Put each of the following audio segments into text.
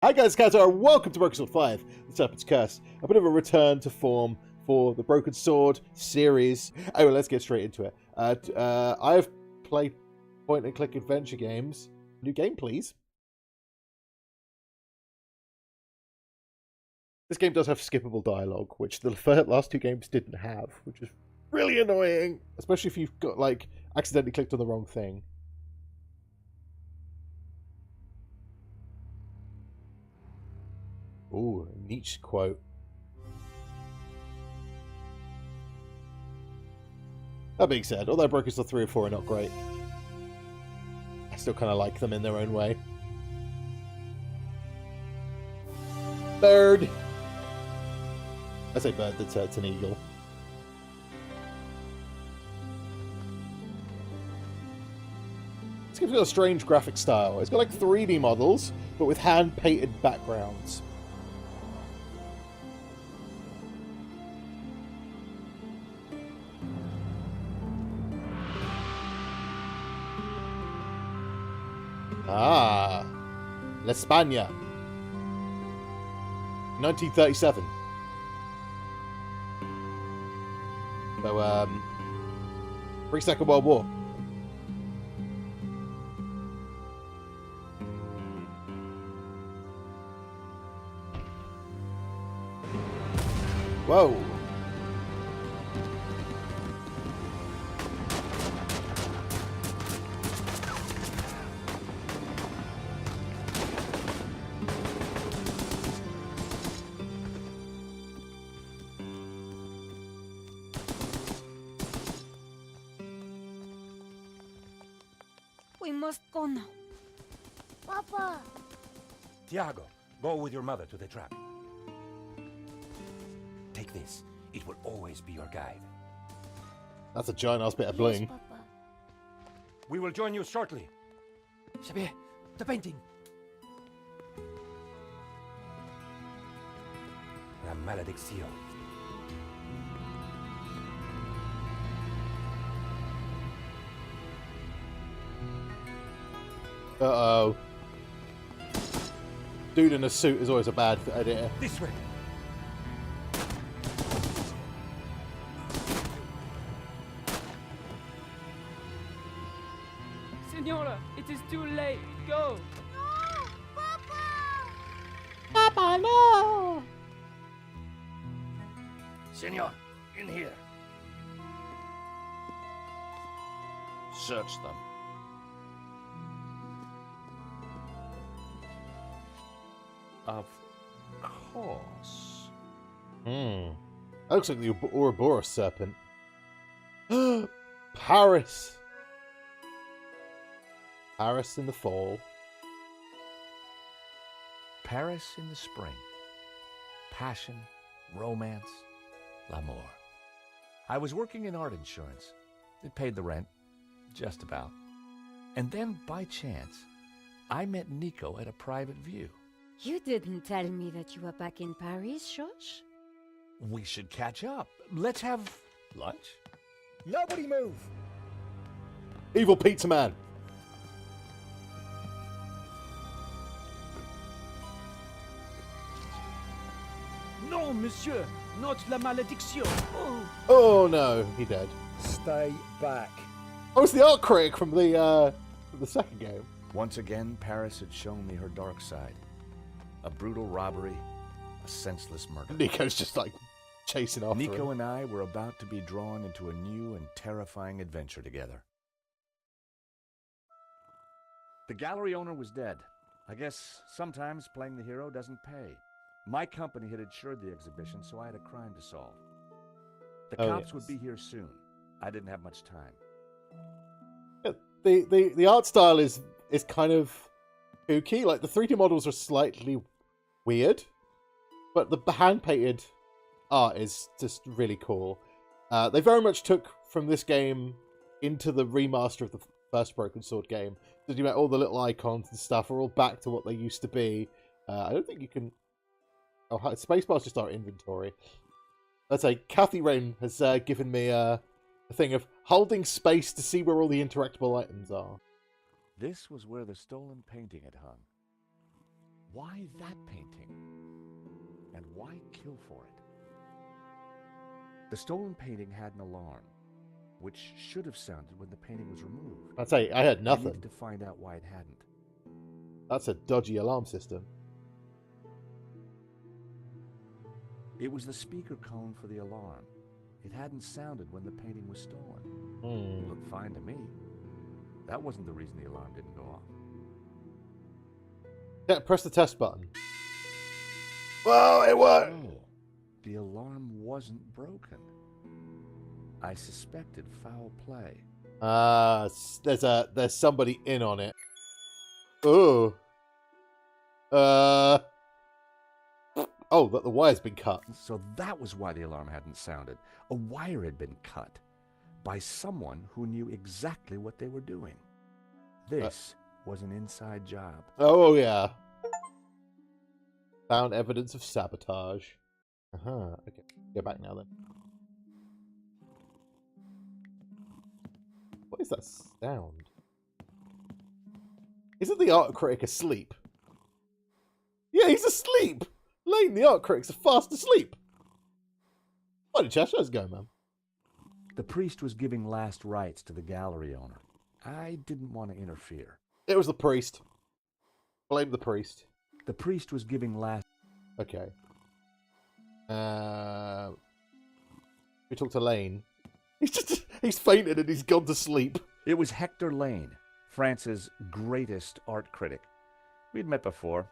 Hi guys, Khazar, welcome to Broken Sword 5, The Serpent's Curse. A bit of a return to form for the Broken Sword series. Anyway, let's get straight into it. I've played point-and-click adventure games. New game, please. This game does have skippable dialogue, which the last two games didn't have, which is really annoying. Especially if you've got, like, accidentally clicked on the wrong thing. Ooh, Nietzsche quote. That being said, although Broken Sword 3 or 4 are not great, I still kind of like them in their own way. Bird! I say bird, it's an eagle. This game's got a strange graphic style. It's got like 3D models, but with hand-painted backgrounds. Ah, La España, 1937. So, pre-Second World War. Whoa. We must go now. Papa! Tiago, go with your mother to the trap. Take this. It will always be your guide. That's a giant-ass bit of bling. Yes, Papa. We will join you shortly. Xavier, the painting. La maledicción. Uh-oh. Dude in a suit is always a bad idea. This way. Senora, it is too late. Go. No! Papa! Papa, no! Senor, in here. Search them. Of course. That looks like the Ouroboros Serpent. Paris! Paris in the fall. Paris in the spring. Passion, romance, l'amour. I was working in art insurance. It paid the rent, just about. And then, by chance, I met Nico at a private view. You didn't tell me that you were back in Paris, George? We should catch up. Let's have lunch. Nobody move. Evil Pizza Man. No, monsieur. Not la malédiction. Oh. Oh no, he dead. Stay back. Oh, it's the art critic from the second game. Once again, Paris had shown me her dark side. A brutal robbery, a senseless murder. Nico's just like chasing after Nico him. and I were about to be drawn into a new and terrifying adventure together. The gallery owner was dead. I guess sometimes playing the hero doesn't pay. My company had insured the exhibition, so I had a crime to solve. The cops would be here soon. I didn't have much time. Yeah, the art style is kind of kooky. Like the 3D models are slightly weird, but the hand-painted art is just really cool. They very much took from this game into the remaster of the first Broken Sword game. So you met all the little icons and stuff are all back to what they used to be. I don't think you can. Oh, spacebar's just our inventory. Let's say Kathy Rain has given me a thing of holding space to see where all the interactable items are. This was where the stolen painting had hung. Why that painting? And why kill for it? The stolen painting had an alarm, which should have sounded when the painting was removed. I'd say I had I nothing. needed to find out why it hadn't. That's a dodgy alarm system. It was the speaker cone for the alarm. It hadn't sounded when the painting was stolen. It looked fine to me. That wasn't the reason the alarm didn't go off. Yeah, press the test button. Whoa, it worked! Oh, the alarm wasn't broken. I suspected foul play. There's somebody in on it. Ooh. Oh, that the wire's been cut. So that was why the alarm hadn't sounded. A wire had been cut by someone who knew exactly what they were doing. This was an inside job. Oh, yeah. Found evidence of sabotage. Okay. Go back now, then. What is that sound? Isn't the art critic asleep? Yeah, he's asleep! Lane, the art critic's fast asleep. Why did Cheshire's go, man? The priest was giving last rites to the gallery owner. I didn't want to interfere. It was the priest. Blame the priest. The priest was giving last... Okay. We talked to Lane. He's fainted and he's gone to sleep. It was Hector Lane, France's greatest art critic. We'd met before.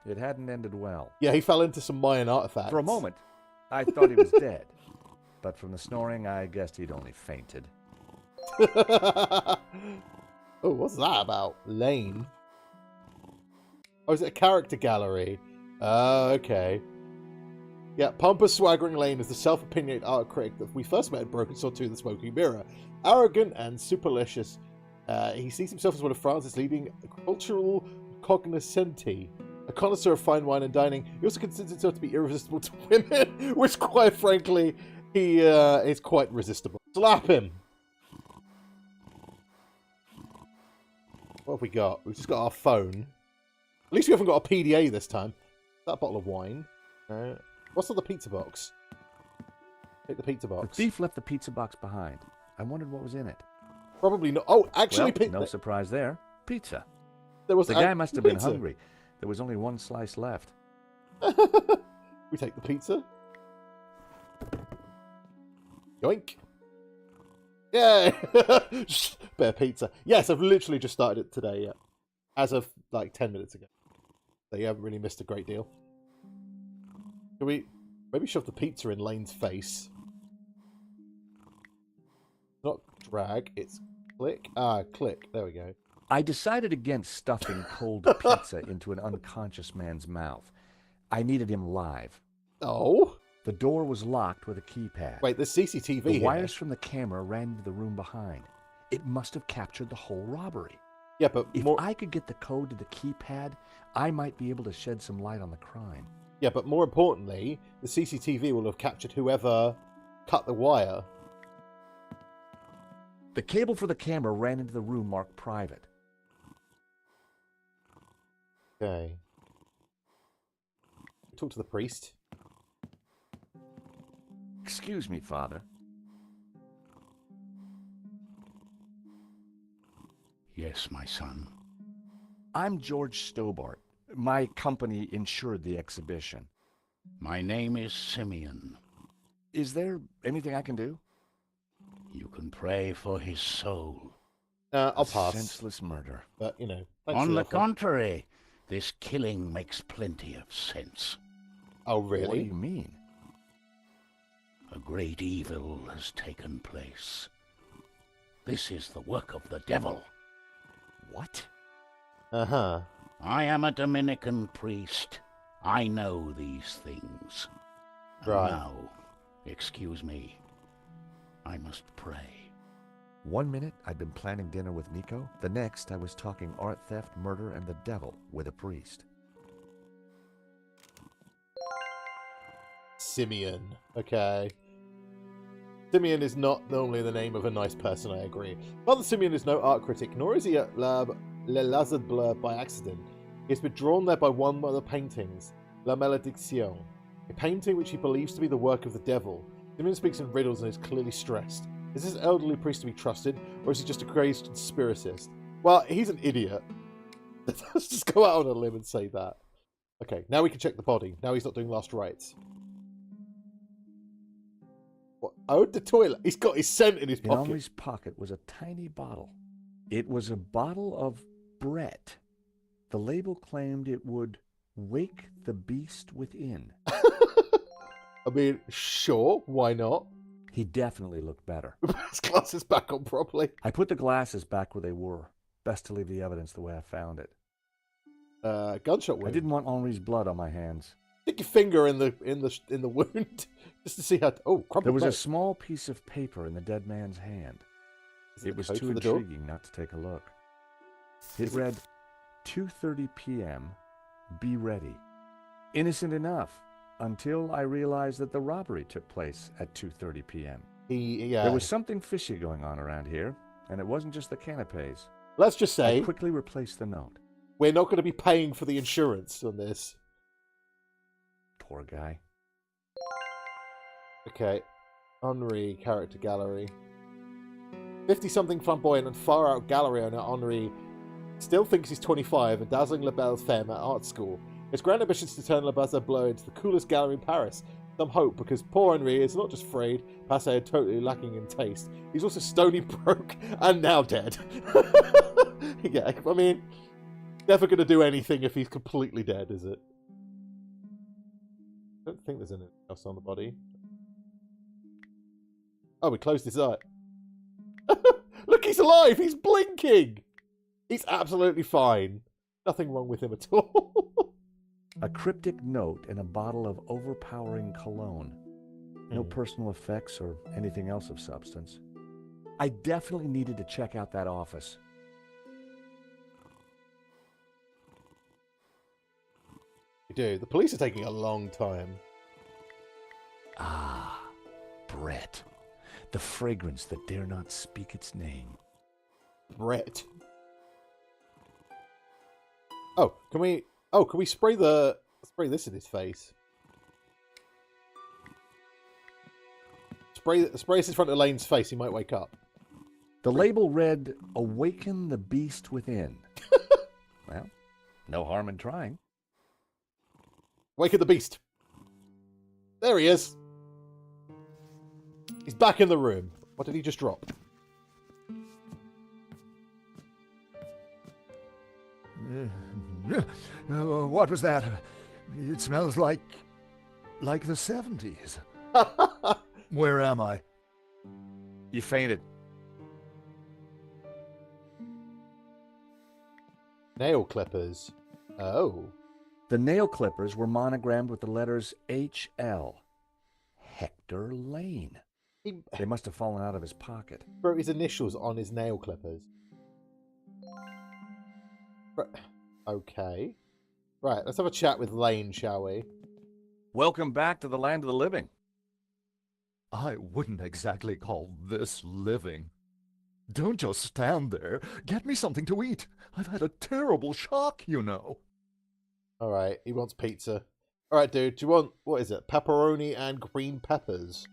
It hadn't ended well. Yeah, he fell into some Mayan artifacts. For a moment, I thought he was dead. But from the snoring, I guessed he'd only fainted. Oh, what's that about? Lane? Oh, is it a character gallery? Okay. Yeah, pompous, swaggering Lane is the self-opinionated art critic that we first met at Broken Sword 2 The Smoking Mirror. Arrogant and superlicious, he sees himself as one of France's leading cultural cognoscenti. A connoisseur of fine wine and dining, he also considers himself to be irresistible to women, which, quite frankly, he is quite resistible. Slap him! What have we got? We've just got our phone. At least we haven't got a PDA this time. That bottle of wine. What's on the pizza box? Take the pizza box. The thief left the pizza box behind. I wondered what was in it. Probably not. Oh, actually, Well, no surprise there. Pizza. There was The guy must have been pizza. hungry. There was only one slice left. We take the pizza. Yoink. Yay! Bear pizza. Yes, I've literally just started it today, yeah. As of, like, 10 minutes ago. So you haven't really missed a great deal. Can we maybe shove the pizza in Lane's face? Not drag, it's click. Ah, click. There we go. I decided against stuffing cold pizza into an unconscious man's mouth. I needed him live. Oh? The door was locked with a keypad. Wait, there's CCTV The here. wires from the camera ran into the room behind. It must have captured the whole robbery. Yeah, but If more... I could get the code to the keypad, I might be able to shed some light on the crime. Yeah, but more importantly, the CCTV will have captured whoever cut the wire. The cable for the camera ran into the room marked private. Okay. Talk to the priest. Excuse me, Father. Yes, my son. I'm George Stobbart. My company insured the exhibition. My name is Simeon. Is there anything I can do? You can pray for his soul. I'll pass. Senseless murder. But, you know. thanks On for the offer. contrary, this killing makes plenty of sense. Oh, What do really? you mean? A great evil has taken place. This is the work of the devil. What? Uh-huh. I am a Dominican priest. I know these things. And Right. now, excuse me, I must pray. 1 minute, I'd been planning dinner with Nico. The next, I was talking art theft, murder, and the devil with a priest. Simeon. Okay. Simeon is not normally the name of a nice person, I agree. Father Simeon is no art critic, nor is he at Le Lazard Blur by accident. He has been drawn there by one of the paintings, La Malédiction, a painting which he believes to be the work of the devil. Simeon speaks in riddles and is clearly stressed. Is this elderly priest to be trusted, or is he just a crazed conspiracist? Well, he's an idiot. Let's just go out on a limb and say that. Okay, now we can check the body. Now he's not doing last rites. What? Oh, the toilet. He's got his scent in his pocket. In Henri's pocket was a tiny bottle. It was a bottle of Brett. The label claimed it would wake the beast within. I mean, sure, why not? He definitely looked better. His glasses back on properly. I put the glasses back where they were. Best to leave the evidence the way I found it. Gunshot wound. I didn't want Henri's blood on my hands. Stick your finger in the wound just to see how. Oh, crumpled. There was note. a small piece of paper in the dead man's hand. Is It the was code too for the door? intriguing not to take a look. It read, 2:30 p.m. Be ready. Innocent enough, until I realized that the robbery took place at 2:30 p.m. There was something fishy going on around here, and it wasn't just the canapes. Let's just say I quickly replaced the note. we're not going to be paying for the insurance on this. Poor guy. Okay. Henri, character gallery. 50-something flamboyant and far-out gallery owner Henri still thinks he's 25 and dazzling La Belle Femme at art school. His grand ambition is to turn La Belle Blow into the coolest gallery in Paris. Some hope, because poor Henri is not just frayed, passé and totally lacking in taste. He's also stony broke and now dead. Yeah, I mean, never going to do anything if he's completely dead, is it? I don't think there's anything else on the body. Oh, we closed his eye. Look, he's alive! He's blinking! He's absolutely fine. Nothing wrong with him at all. A cryptic note in a bottle of overpowering cologne. No personal effects or anything else of substance. I definitely needed to check out that office. We do. The police are taking a long time. Ah, Brett. The fragrance that dare not speak its name. Brett. Oh, can we spray this in his face? Spray this in front of Elaine's face, he might wake up. The label read, "Awaken the beast within." Well, no harm in trying. Awaken the beast. There he is. He's back in the room. What did he just drop? What was that? It smells like the 70s. Where am I? You fainted. Nail clippers. Oh. The nail clippers were monogrammed with the letters HL. Hector Lane. They must have fallen out of his pocket. Wrote his initials on his nail clippers. Okay. Right, let's have a chat with Lane, shall we? Welcome back to the land of the living. I wouldn't exactly call this living. Don't just stand there. Get me something to eat. I've had a terrible shock, you know. Alright, he wants pizza. Alright, dude, do you want, what is it, pepperoni and green peppers?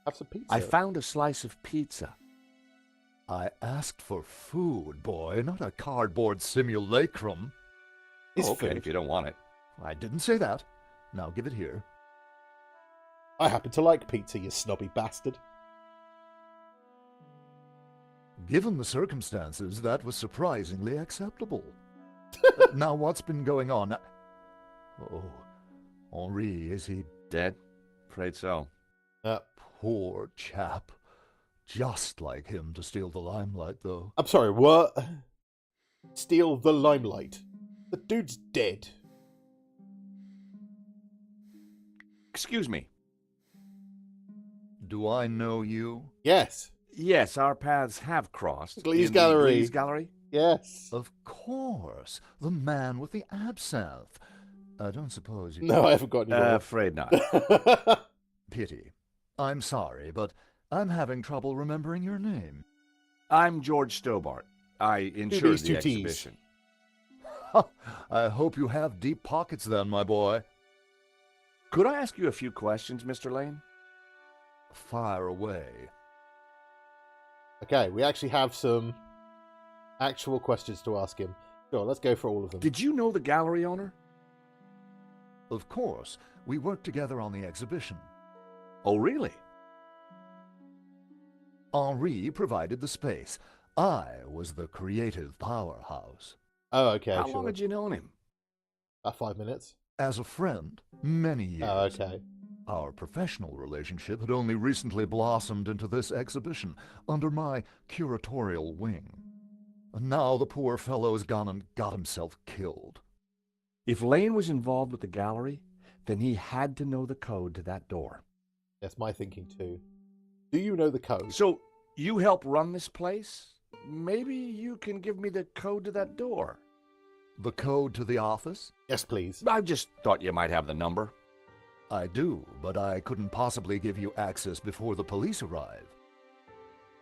Have some pizza. I found a slice of pizza. I asked for food, boy, not a cardboard simulacrum. It's okay, food. if you don't want it. I didn't say that. Now give it here. I happen to like pizza, you snobby bastard. Given the circumstances, that was surprisingly acceptable. Now what's been going on? Oh, Henri, is he Dead? Afraid so. poor chap? Just like him to steal the limelight, though. I'm sorry, what? Steal the limelight. The dude's dead. Excuse me. Do I know you? Yes. Yes, our paths have crossed. Glee's In the Gallery. Glee's Gallery? Yes. Of course. The man with the absinthe. I don't suppose you... No, I haven't got any more. Afraid not. Pity. I'm sorry, but I'm having trouble remembering your name. I'm George Stobbart. I insured T's, the two T's. exhibition. I hope you have deep pockets then, my boy. Could I ask you a few questions, Mr. Lane? Fire away. Okay, we actually have some actual questions to ask him. Sure, let's go for all of them. Did you know the gallery owner? Of course, we worked together on the exhibition. Oh, really? Henri provided the space. I was the creative powerhouse. Oh, okay, How sure. long had you known him? About 5 minutes. As a friend, many years. Oh, okay. Our professional relationship had only recently blossomed into this exhibition, under my curatorial wing. And now the poor fellow's gone and got himself killed. If Lane was involved with the gallery, then he had to know the code to that door. That's my thinking too. Do you know the code? So, you help run this place? Maybe you can give me the code to that door. The code to the office? Yes, please. I just thought you might have the number. I do, but I couldn't possibly give you access before the police arrive.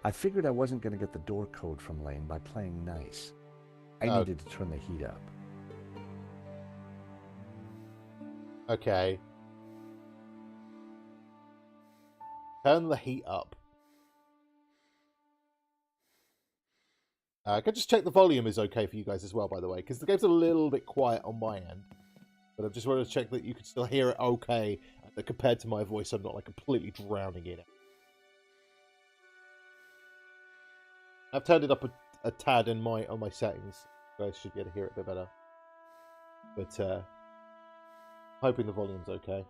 I figured I wasn't going to get the door code from Lane by playing nice. I needed to turn the heat up. Okay. Turn the heat up. I could just check the volume is okay for you guys as well, by the way, because the game's a little bit quiet on my end. But I just wanted to check that you could still hear it okay, and that compared to my voice, I'm not like completely drowning in it. I've turned it up a tad on my settings. You guys should be able to hear it a bit better. But hoping the volume's okay.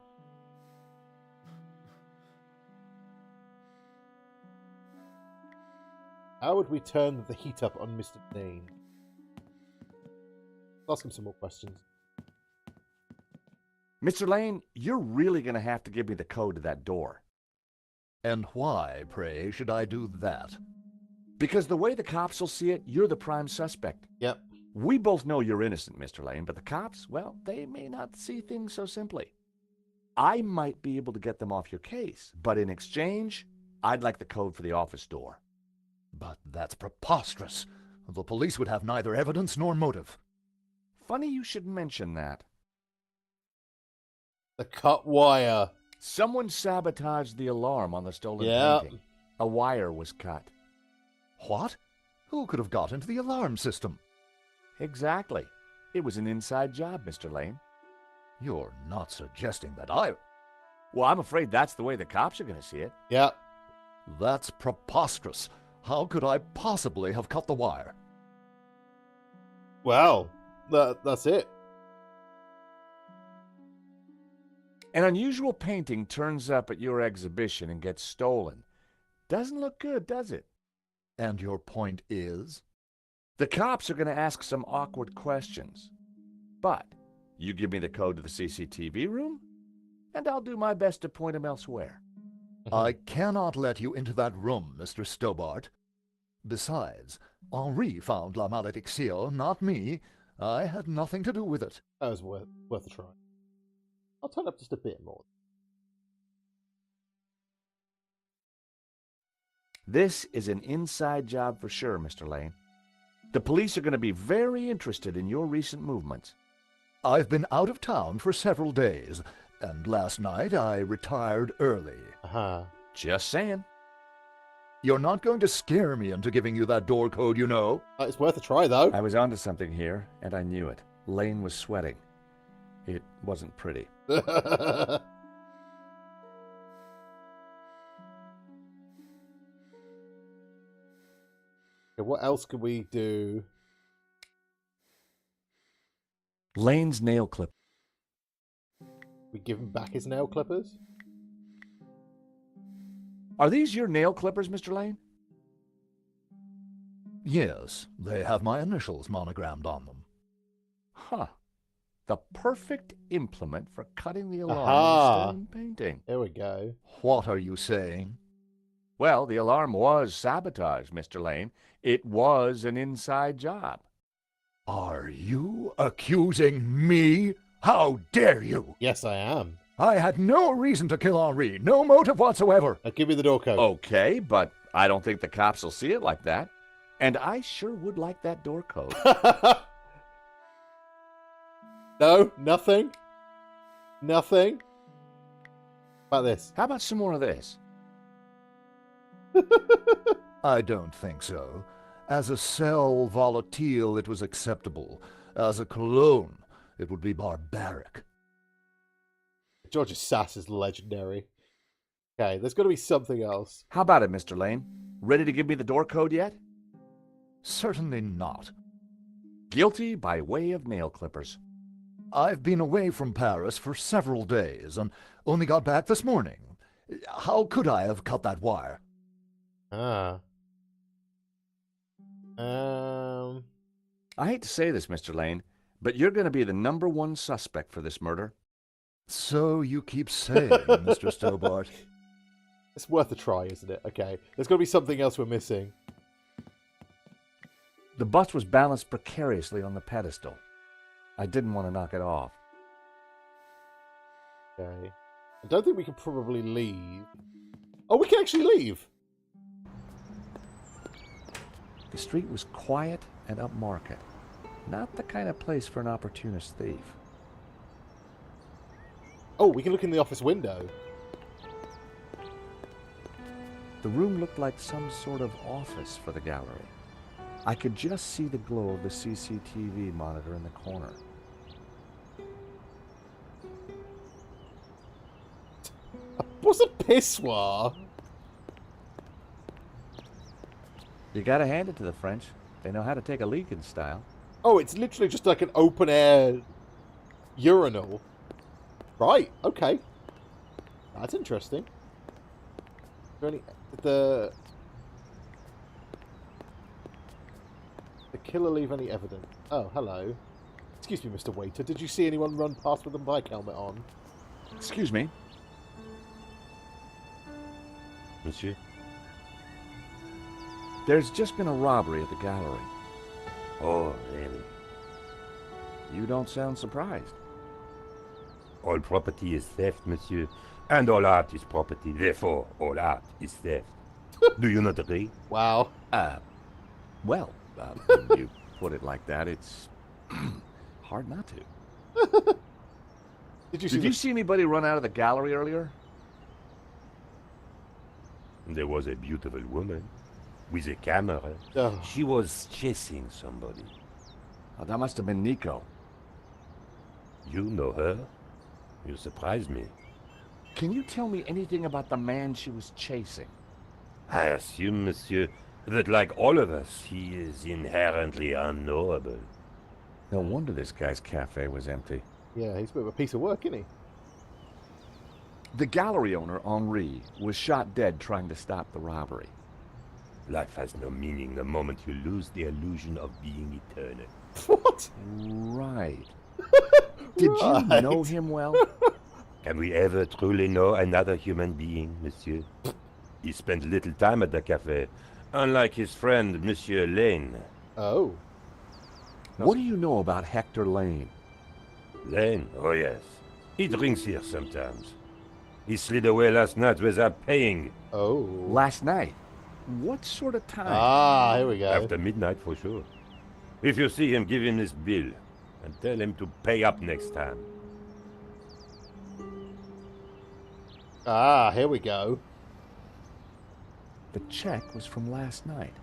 How would we turn the heat up on Mr. Lane? Let's ask him some more questions. Mr. Lane, you're really going to have to give me the code to that door. And why, pray, should I do that? Because the way the cops will see it, you're the prime suspect. Yep. We both know you're innocent, Mr. Lane, but the cops, well, they may not see things so simply. I might be able to get them off your case, but in exchange, I'd like the code for the office door. But that's preposterous. The police would have neither evidence nor motive. Funny you should mention that. The cut wire. Someone sabotaged the alarm on the stolen painting. A wire was cut. What? Who could have got into the alarm system? Exactly. It was an inside job, Mr. Lane. You're not suggesting that I... Well, I'm afraid that's the way the cops are going to see it. Yeah. That's preposterous. How could I possibly have cut the wire? Well, that's it. An unusual painting turns up at your exhibition and gets stolen. Doesn't look good, does it? And your point is? The cops are going to ask some awkward questions. But you give me the code to the CCTV room, and I'll do my best to point them elsewhere. I cannot let you into that room, Mr. Stobbart. Besides, Henri found La Malédiction, not me. I had nothing to do with it. That was worth a try. I'll turn up just a bit more. This is an inside job for sure, Mr. Lane. The police are going to be very interested in your recent movements. I've been out of town for several days, and last night I retired early. Just saying. You're not going to scare me into giving you that door code, you know. It's worth a try, though. I was onto something here, and I knew it. Lane was sweating. It wasn't pretty. Okay, what else could we do? Lane's nail clip. We give him back his nail clippers? Are these your nail clippers, Mr. Lane? Yes, they have my initials monogrammed on them. Huh. The perfect implement for cutting the alarm on the stolen painting. There we go. What are you saying? Well, the alarm was sabotaged, Mr. Lane. It was an inside job. Are you accusing me? How dare you? Yes, I am. I had no reason to kill Henri, no motive whatsoever. Now give me the door code. Okay, but I don't think the cops will see it like that. And I sure would like that door code. No, nothing. Nothing. About this. How about some more of this? I don't think so. As a sel volatile, it was acceptable. As a cologne, it would be barbaric. George's sass is legendary. Okay, there's got to be something else. How about it, Mr. Lane? Ready to give me the door code yet? Certainly not. Guilty by way of nail clippers. I've been away from Paris for several days and only got back this morning. How could I have cut that wire? Ah. I hate to say this, Mr. Lane, but you're going to be the #1 suspect for this murder. So you keep saying, Mr. Stobbart. It's worth a try, isn't it? Okay, there's got to be something else we're missing. The bust was balanced precariously on the pedestal. I didn't want to knock it off. Okay. I don't think we can probably leave. Oh, we can actually leave! The street was quiet and upmarket. Not the kind of place for an opportunist thief. Oh, we can look in the office window. The room looked like some sort of office for the gallery. I could just see the glow of the CCTV monitor in the corner. What's a pissoir? You gotta hand it to the French. They know how to take a leak in style. Oh, it's literally just like an open-air urinal. Right, okay. That's interesting. Is there any... Did the killer leave any evidence? Oh, hello. Excuse me, Mr. Waiter. Did you see anyone run past with a bike helmet on? Excuse me. Monsieur? There's just been a robbery at the gallery. Oh, really? You don't sound surprised. All property is theft, monsieur. And all art is property. Therefore, all art is theft. Do you not agree? Wow. Well, when you put it like that, it's hard not to. Did Did you see anybody run out of the gallery earlier? There was a beautiful woman with a camera. Oh. She was chasing somebody. Oh, that must have been Nico. You know her? You surprised me. Can you tell me anything about the man she was chasing? I assume, monsieur, that like all of us, he is inherently unknowable. No wonder this guy's cafe was empty. Yeah, he's a bit of a piece of work, isn't he? The gallery owner, Henri, was shot dead trying to stop the robbery. Life has no meaning the moment you lose the illusion of being eternal. What? Right. Did you know him well? Can we ever truly know another human being, monsieur? He spent little time at the cafe, unlike his friend, Monsieur Lane. Oh. What do you know about Hector Lane? Lane? Oh, yes. He drinks here sometimes. He slid away last night without paying. Oh. Last night? What sort of time? Ah, here we go. After midnight, for sure. If you see him, give him this bill and tell him to pay up next time. Ah, here we go. The check was from last night.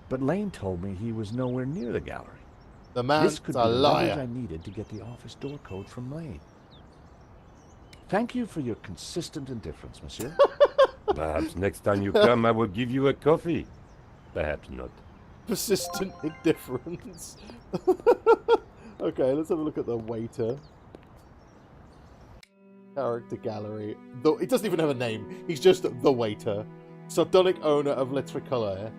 But Lane told me he was nowhere near the gallery. The man's This could a be the leverage I liar. needed to get the office door code from Lane. Thank you for your consistent indifference, monsieur. Perhaps next time you come, I will give you a coffee. Perhaps not. Persistent indifference. Okay, let's have a look at the waiter. Character gallery. He doesn't even have a name. He's just the waiter. Sardonic owner of Le Tricolore.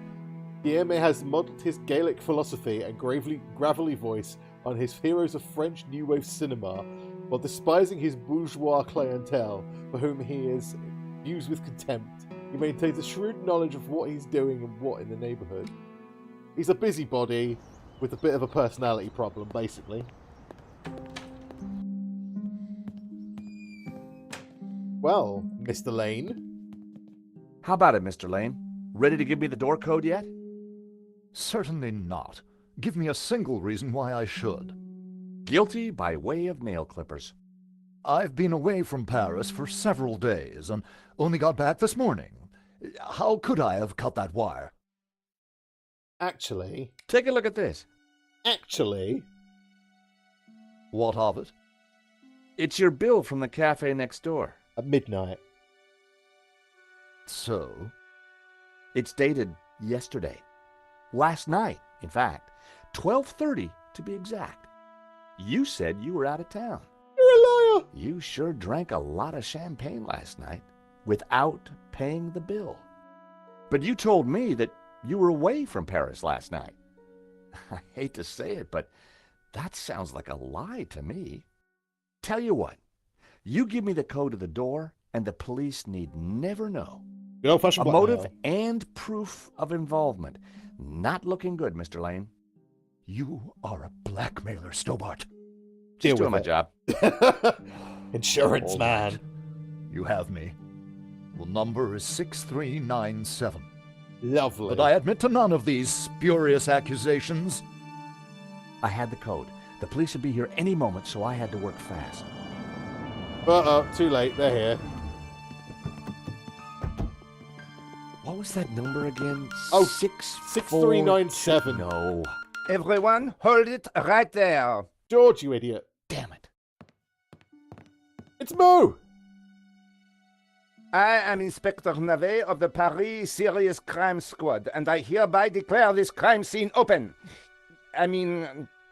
Guillerme has modeled his Gaelic philosophy and gravelly voice on his heroes of French New Wave cinema, while despising his bourgeois clientele, for whom he is views with contempt. He maintains a shrewd knowledge of what he's doing and what in the neighbourhood. He's a busybody with a bit of a personality problem, basically. Well, Mr. Lane. How about it, Mr. Lane? Ready to give me the door code yet? Certainly not. Give me a single reason why I should. Guilty by way of nail clippers. I've been away from Paris for several days and only got back this morning. How could I have cut that wire? Actually, Take a look at this. What of it? It's your bill from the cafe next door. at midnight. So? It's dated yesterday. Last night, in fact. 12:30 to be exact. You said you were out of town. You're a liar! You sure drank a lot of champagne last night without paying the bill. But you told me that you were away from Paris last night. I hate to say it, but that sounds like a lie to me. Tell you what, you give me the code to the door, and the police need never know. Good old-fashioned A motive blackmail. and proof of involvement. Not looking good, Mr. Lane. You are a blackmailer, Stobbart. Deal Just doing my with job. it. Insurance All man. right. You have me. The number is 6397. Lovely. But I admit to none of these spurious accusations. I had the code. The police would be here any moment, so I had to work fast. Uh-oh, too late. They're here. What was that number again? Oh, 6397. 6397. No. Everyone, hold it right there. George, you idiot. Damn it. It's Moo! I am Inspector Navet of the Paris Serious Crime Squad, and I hereby declare this crime scene open.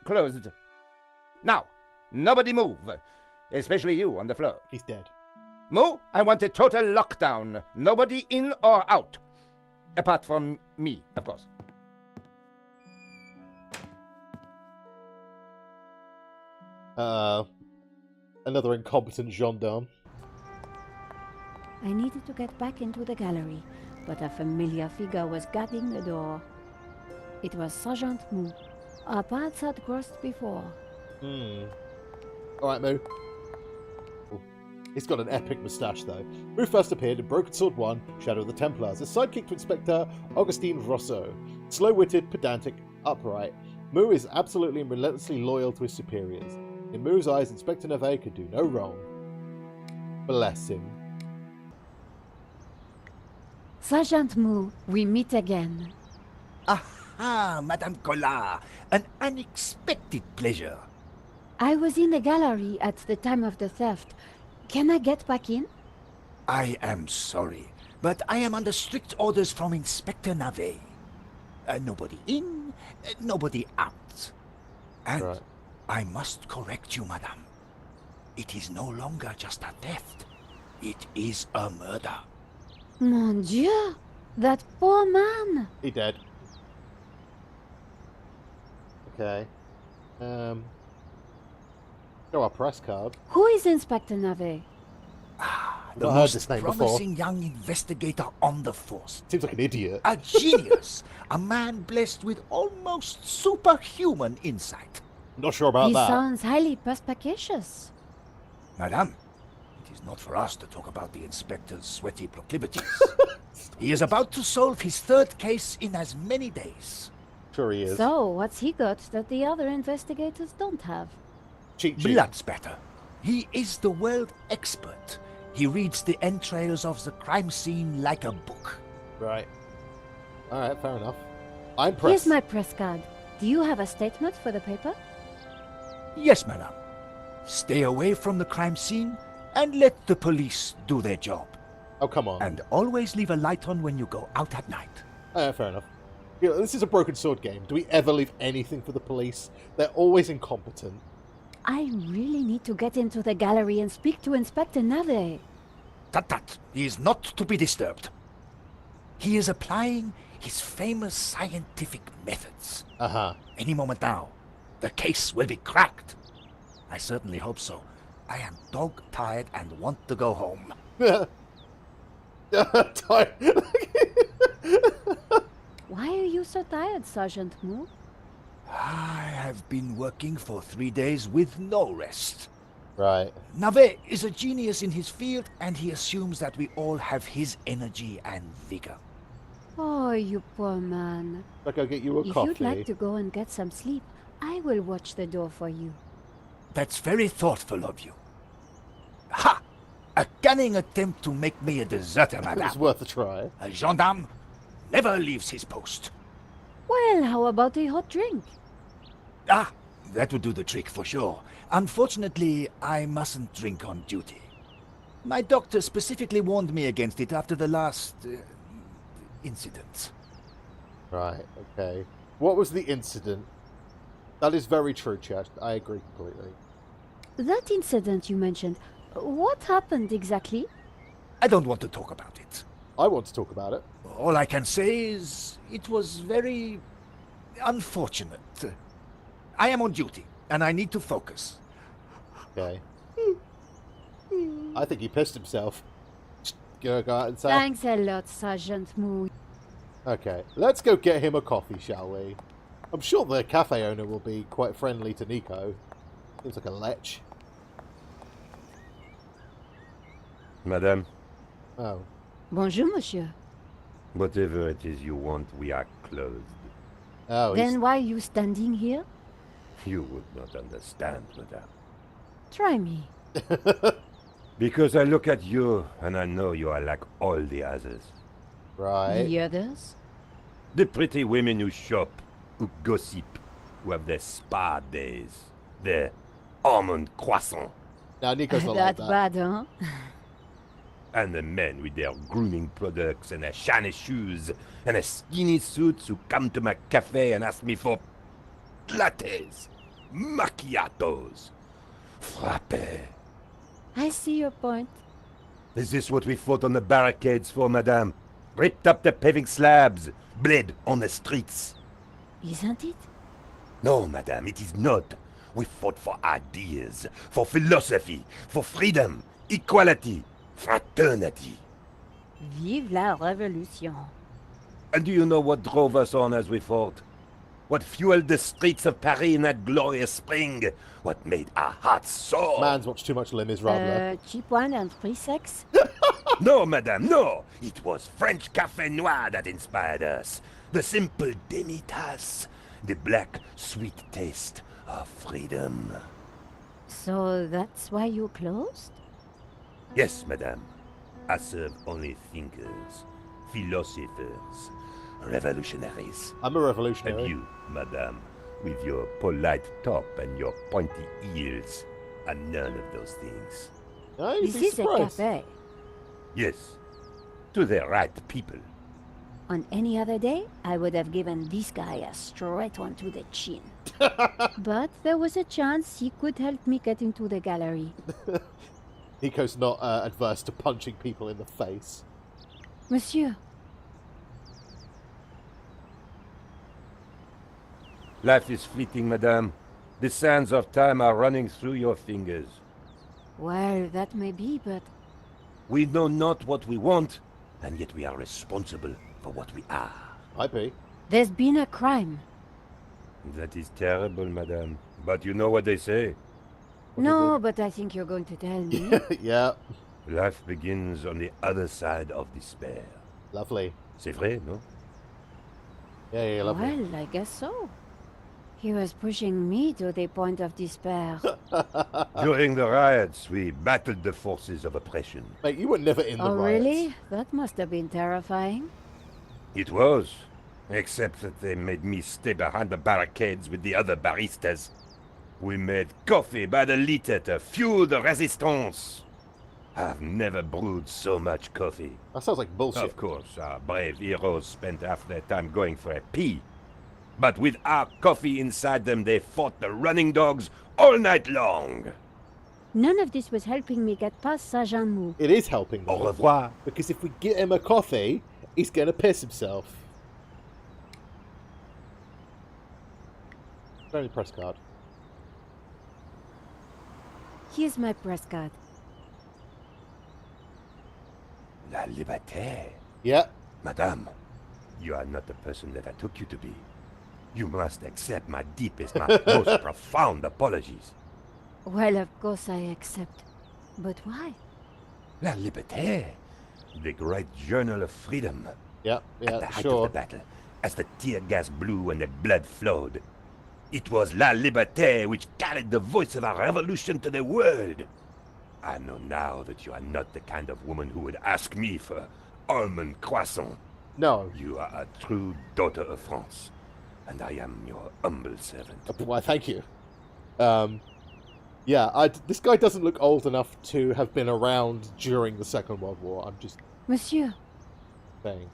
Closed. Now, nobody move, especially you on the floor. He's dead. Mo, I want a total lockdown. Nobody in or out. Apart from me, of course. Another incompetent gendarme. I needed to get back into the gallery, but a familiar figure was guarding the door. It was Sergeant Moo. Our paths had crossed before. Alright, Moo. Ooh. He's got an epic moustache, though. Moo first appeared in Broken Sword 1, Shadow of the Templars, as sidekick to Inspector Augustine Rousseau. Slow-witted, pedantic, upright, Moo is absolutely and relentlessly loyal to his superiors. In Moo's eyes, Inspector Navet could do no wrong. Bless him. Sergeant Moo, we meet again. Aha, Madame Collard. An unexpected pleasure. I was in the gallery at the time of the theft. Can I get back in? I am sorry, but I am under strict orders from Inspector Navet. Nobody in, nobody out. And Right. I must correct you, madame. It is no longer just a theft. It is a murder. Mon Dieu! That poor man! He dead. Okay. Show our press card. Who is Inspector Navet? The I've heard most this name before. promising young investigator on the force. Seems like an idiot. A genius. A man blessed with almost superhuman insight. Not sure about He that. sounds highly perspicacious. Madame, it is not for us to talk about the inspector's sweaty proclivities. He is about to solve his third case in as many days. Sure he is. So, what's he got that the other investigators don't have? Cheat sheet. Blood spatter. He is the world expert. He reads the entrails of the crime scene like a book. Right. Alright, fair enough. I'm Here's pressed. my press card. Do you have a statement for the paper? Yes, madame. Stay away from the crime scene and let the police do their job. Oh, come on. And always leave a light on when you go out at night. Fair enough. You know, this is a broken sword game. Do we ever leave anything for the police? They're always incompetent. I really need to get into the gallery and speak to Inspector Navet. Tut. He is not to be disturbed. He is applying his famous scientific methods. Uh-huh. Any moment now, the case will be cracked. I certainly hope so. I am dog-tired and want to go home. Tired. Why are you so tired, Sergeant Moo? I have been working for 3 days with no rest. Right. Navet is a genius in his field, and he assumes that we all have his energy and vigor. Oh, you poor man. I'll go get you a If coffee. you'd like to go and get some sleep, I will watch the door for you. That's very thoughtful of you. Ha! A cunning attempt to make me a deserter, It madame. was worth a try. A gendarme never leaves his post. Well, how about a hot drink? Ah, that would do the trick for sure. Unfortunately, I mustn't drink on duty. My doctor specifically warned me against it after the last incident. Right, okay. What was the incident? That is very true, Chad. I agree completely. That incident you mentioned, what happened exactly? I don't want to talk about it. I want to talk about it. All I can say is it was very unfortunate. I am on duty, and I need to focus. Okay. I think he pissed himself. Just go out and say. Thanks a lot, Sergeant Moo. Okay, let's go get him a coffee, shall we? I'm sure the cafe owner will be quite friendly to Nico. Seems like a lech. Madame, Oh. Bonjour, monsieur. whatever it is you want, we are closed. Oh, he's... Then why are you standing here? You would not understand, madame. Try me. Because I look at you, and I know you are like all the others. Right. The others? The pretty women who shop, who gossip, who have their spa days, their almond croissant, Now, Nico's not That like that. bad, huh? and the men with their grooming products and their shiny shoes and their skinny suits who come to my cafe and ask me for lattes, macchiatos, frappe. I see your point. Is this what we fought on the barricades for, madame? Ripped up the paving slabs, bled on the streets. Isn't it? No, madame, it is not. We fought for ideas, for philosophy, for freedom, equality, fraternity. Vive la révolution. And do you know what drove us on as we fought? What fueled the streets of Paris in that glorious spring? What made our hearts soar? Man's watched too much Les Miserables. Cheap wine and free sex? No, madame, no! It was French Café Noir that inspired us. The simple demi-tasse. The black, sweet taste of freedom. So that's why you closed? Yes, madame. I serve only thinkers, philosophers, revolutionaries. I'm a revolutionary. And you, madame, with your polite top and your pointy ears, are none of those things. Oh, you'd This be is a surprised. cafe. Yes, to the right people. On any other day, I would have given this guy a straight one to the chin. But there was a chance he could help me get into the gallery. Nico's not adverse to punching people in the face. Monsieur, Life is fleeting, madame. The sands of time are running through your fingers. well, that may be, but We know not what we want, and yet we are responsible for what we are. Might be. there's been a crime. That is terrible, madame. But you know what they say. No, but I think you're going to tell me. Yeah. Life begins on the other side of despair. Lovely. C'est vrai, no? Yeah, lovely. Well, I guess so. He was pushing me to the point of despair. During the riots, we battled the forces of oppression. Mate, you were never in the Oh, riots. really? That must have been terrifying. It was. Except that they made me stay behind the barricades with the other baristas. We made coffee by the liter to fuel the resistance. I've never brewed so much coffee. That sounds like bullshit. Of course, our brave heroes spent half their time going for a pee. But with our coffee inside them, they fought the running dogs all night long. None of this was helping me get past Sergeant Moo. It is helping Au though. revoir. Because if we get him a coffee, he's gonna piss himself. Only press card. Here's my press card. La liberté. Yeah. Madame, you are not the person that I took you to be. You must accept my deepest, my most profound apologies. Well, of course I accept. But why? La liberté, the great journal of freedom. Yeah. At the Yeah. height Sure. of the battle, as the tear gas blew and the blood flowed, It was La Liberté which carried the voice of our revolution to the world. I know now that you are not the kind of woman who would ask me for almond croissant. No. You are a true daughter of France, and I am your humble servant. Why, thank you. Yeah, this guy doesn't look old enough to have been around during the Second World War. I'm just Monsieur, saying.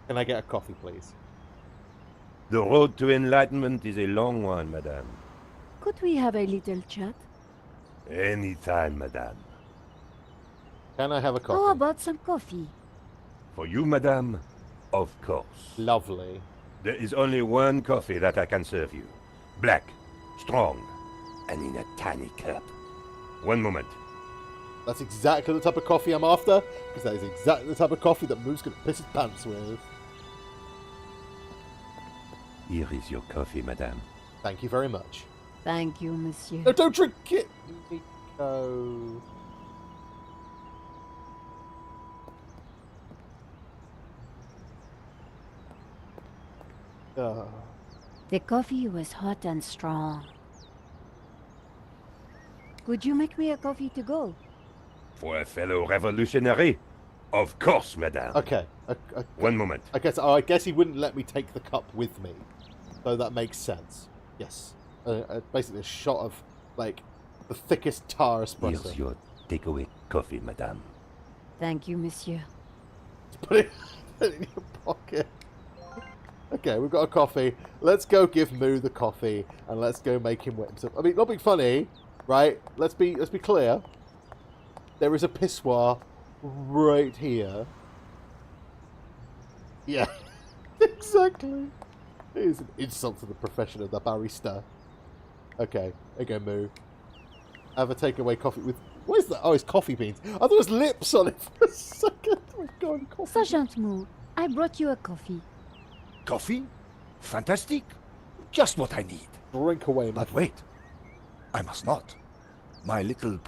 Can I get a coffee, please? The road to enlightenment is a long one, madame. could we have a little chat? Any time, madame. Can I have a coffee? How about some coffee? For you, madame, of course. Lovely. There is only one coffee that I can serve you. Black, strong, and in a tiny cup. One moment. That's exactly the type of coffee I'm after, because that is exactly the type of coffee that Moo's going to piss his pants with. Here is your coffee, madame. Thank you very much. Thank you, monsieur. No, don't drink it, Nico. The coffee was hot and strong. Could you make me a coffee to go? For a fellow revolutionary? Of course, madame. Okay. One moment. I guess he wouldn't let me take the cup with me, so that makes sense. Yes. Basically a shot of, like, the thickest tar espresso. Here's your takeaway coffee, madame. Thank you, monsieur. Put it in your pocket. Okay, we've got a coffee. Let's go give Moo the coffee, and let's go make him wet himself. I mean, not being funny, right? Let's be clear. There is a pissoir right here. Yeah, exactly. It is an insult to the profession of the barista. Okay, there you go, Moo. Have a takeaway coffee with... What is that? Oh, it's coffee beans. I thought it was lips on it for a second. Oh my god, coffee. Sergeant Moo, I brought you a coffee. Coffee? Fantastic. Just what I need. Drink away, man. But wait. I must not. My little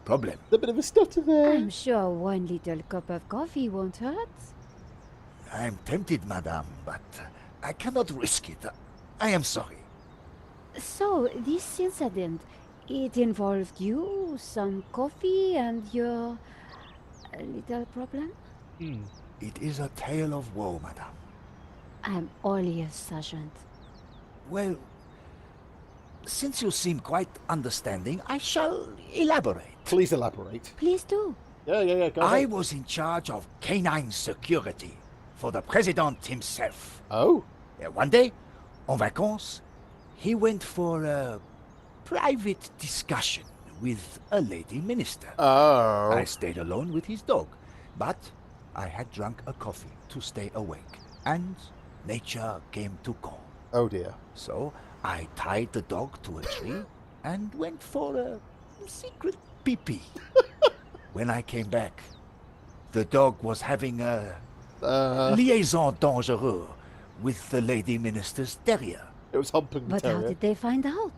problem. A bit of a stutter there. I'm sure one little cup of coffee won't hurt. I'm tempted, madame, but I cannot risk it. I am sorry. So, this incident, it involved you, some coffee, and your little problem? It is a tale of woe, madame. I'm all ears, Sergeant. Well, since you seem quite understanding, I shall elaborate. Please elaborate. Please do. Yeah, go I ahead. was in charge of canine security for the president himself. Oh? One day, en vacances, he went for a private discussion with a lady minister. Oh. I stayed alone with his dog, but I had drunk a coffee to stay awake, and nature came to call. Oh dear. So I tied the dog to a tree and went for a secret pee-pee. When I came back, the dog was having a liaison dangereuse with the lady minister's terrier. It was humping the But how terrier. did they find out?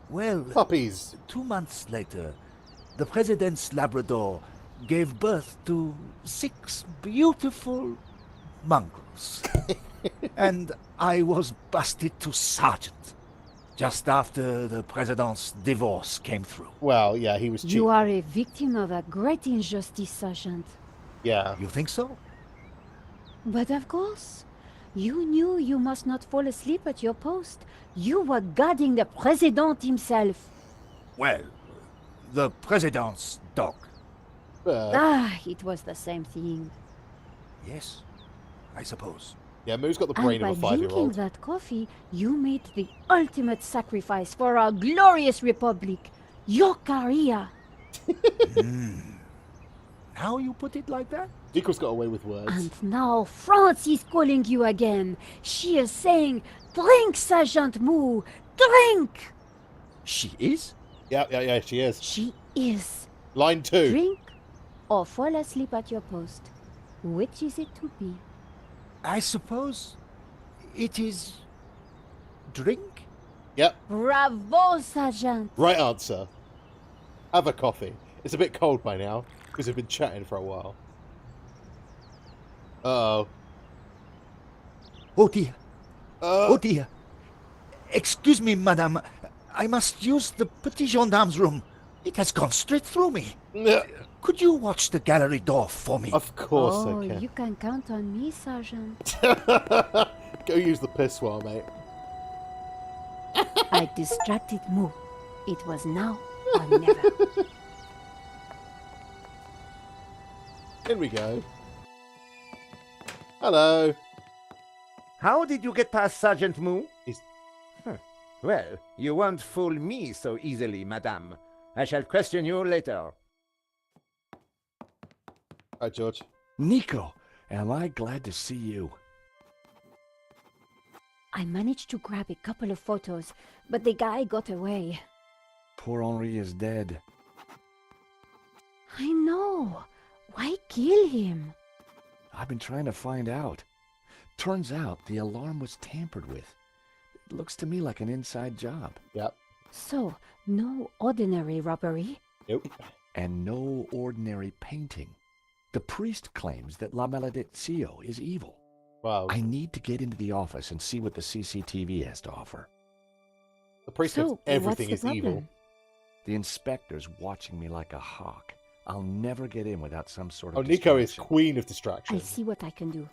Well, Puppies. 2 months later, the president's Labrador gave birth to 6 beautiful mongrels. And I was busted to sergeant just after the president's divorce came through. Well, yeah, he was cheap. You are a victim of a great injustice, Sergeant. Yeah. You think so? But of course, you knew you must not fall asleep at your post. You were guarding the president himself. Well, the president's dog. It was the same thing. Yes, I suppose. Yeah, Moo's got the And brain by of a drinking 5-year-old. that coffee, you made the ultimate sacrifice for our glorious republic, your career. Now you put it like that? Nico's got away with words. And now France is calling you again. She is saying, drink, Sergeant Moo, drink! She is? Yeah, she is. She is. Line 2. Drink or fall asleep at your post. Which is it to be? I suppose it is drink? Yep, Bravo, Sergeant. right answer. Have a coffee. It's a bit cold by now, because we've been chatting for a while. Uh-oh. Oh dear. Uh, Oh dear. Excuse me, madame. I must use the petit gendarme's room. It has gone straight through me. Could you watch the gallery door for me? Of course Oh, I can. you can count on me, Sergeant. Go use the pissoir, mate. I distracted Moo. It was now or never. In we go. Hello. How did you get past Sergeant Moo? He's- Well, you won't fool me so easily, madame. I shall question you later. Hi, George. Nico, am I glad to see you. I managed to grab a couple of photos, but the guy got away. Poor Henri is dead. I know. Why kill him? I've been trying to find out. Turns out the alarm was tampered with. It looks to me like an inside job. Yep. So, no ordinary robbery? Nope. And no ordinary painting. The priest claims that La Malediccio is evil. Wow. I need to get into the office and see what the CCTV has to offer. The priest thinks So, everything what's is the evil. problem? The inspector's watching me like a hawk. I'll never get in without some sort of Oh, Nico is distraction. queen of I'll distractions. see what I can do.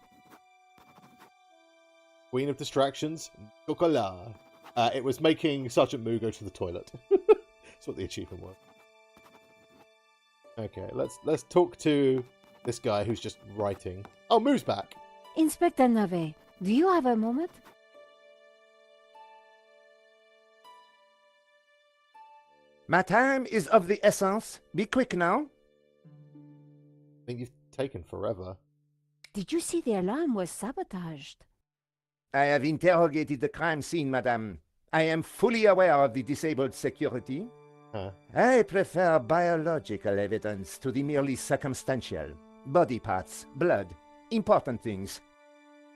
Queen of distractions, Nico Collard. It was making Sergeant Moo go to the toilet. That's what the achievement was. Okay, let's talk to this guy who's just writing. Oh, Moo's back. Inspector Nave, do you have a moment? My time is of the essence. Be quick now. I think you've taken forever. Did you see the alarm was sabotaged? I have interrogated the crime scene, madame. I am fully aware of the disabled security. Huh. I prefer biological evidence to the merely circumstantial. Body parts, blood, important things.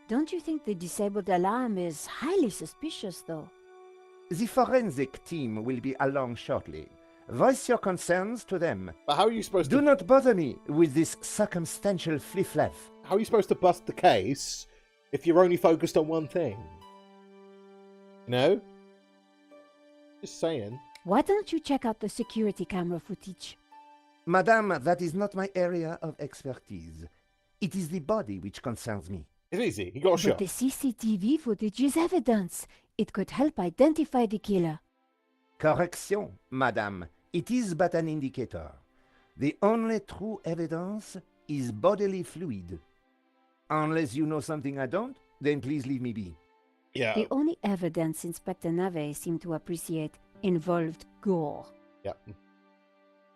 Don't you think the disabled alarm is highly suspicious, though? The forensic team will be along shortly. Voice your concerns to them. But how are you supposed Do to? not bother me with this circumstantial fliff-flaff. How are you supposed to bust the case if you're only focused on one thing? No. Just saying. Why don't you check out the security camera footage? Madame, that is not my area of expertise. It is the body which concerns me. It's easy. He got a But shot. the CCTV footage is evidence. It could help identify the killer. Correction, madame. It is but an indicator. The only true evidence is bodily fluid. Unless you know something I don't, then please leave me be. Yeah. The only evidence Inspector Nave seemed to appreciate involved gore. Yeah.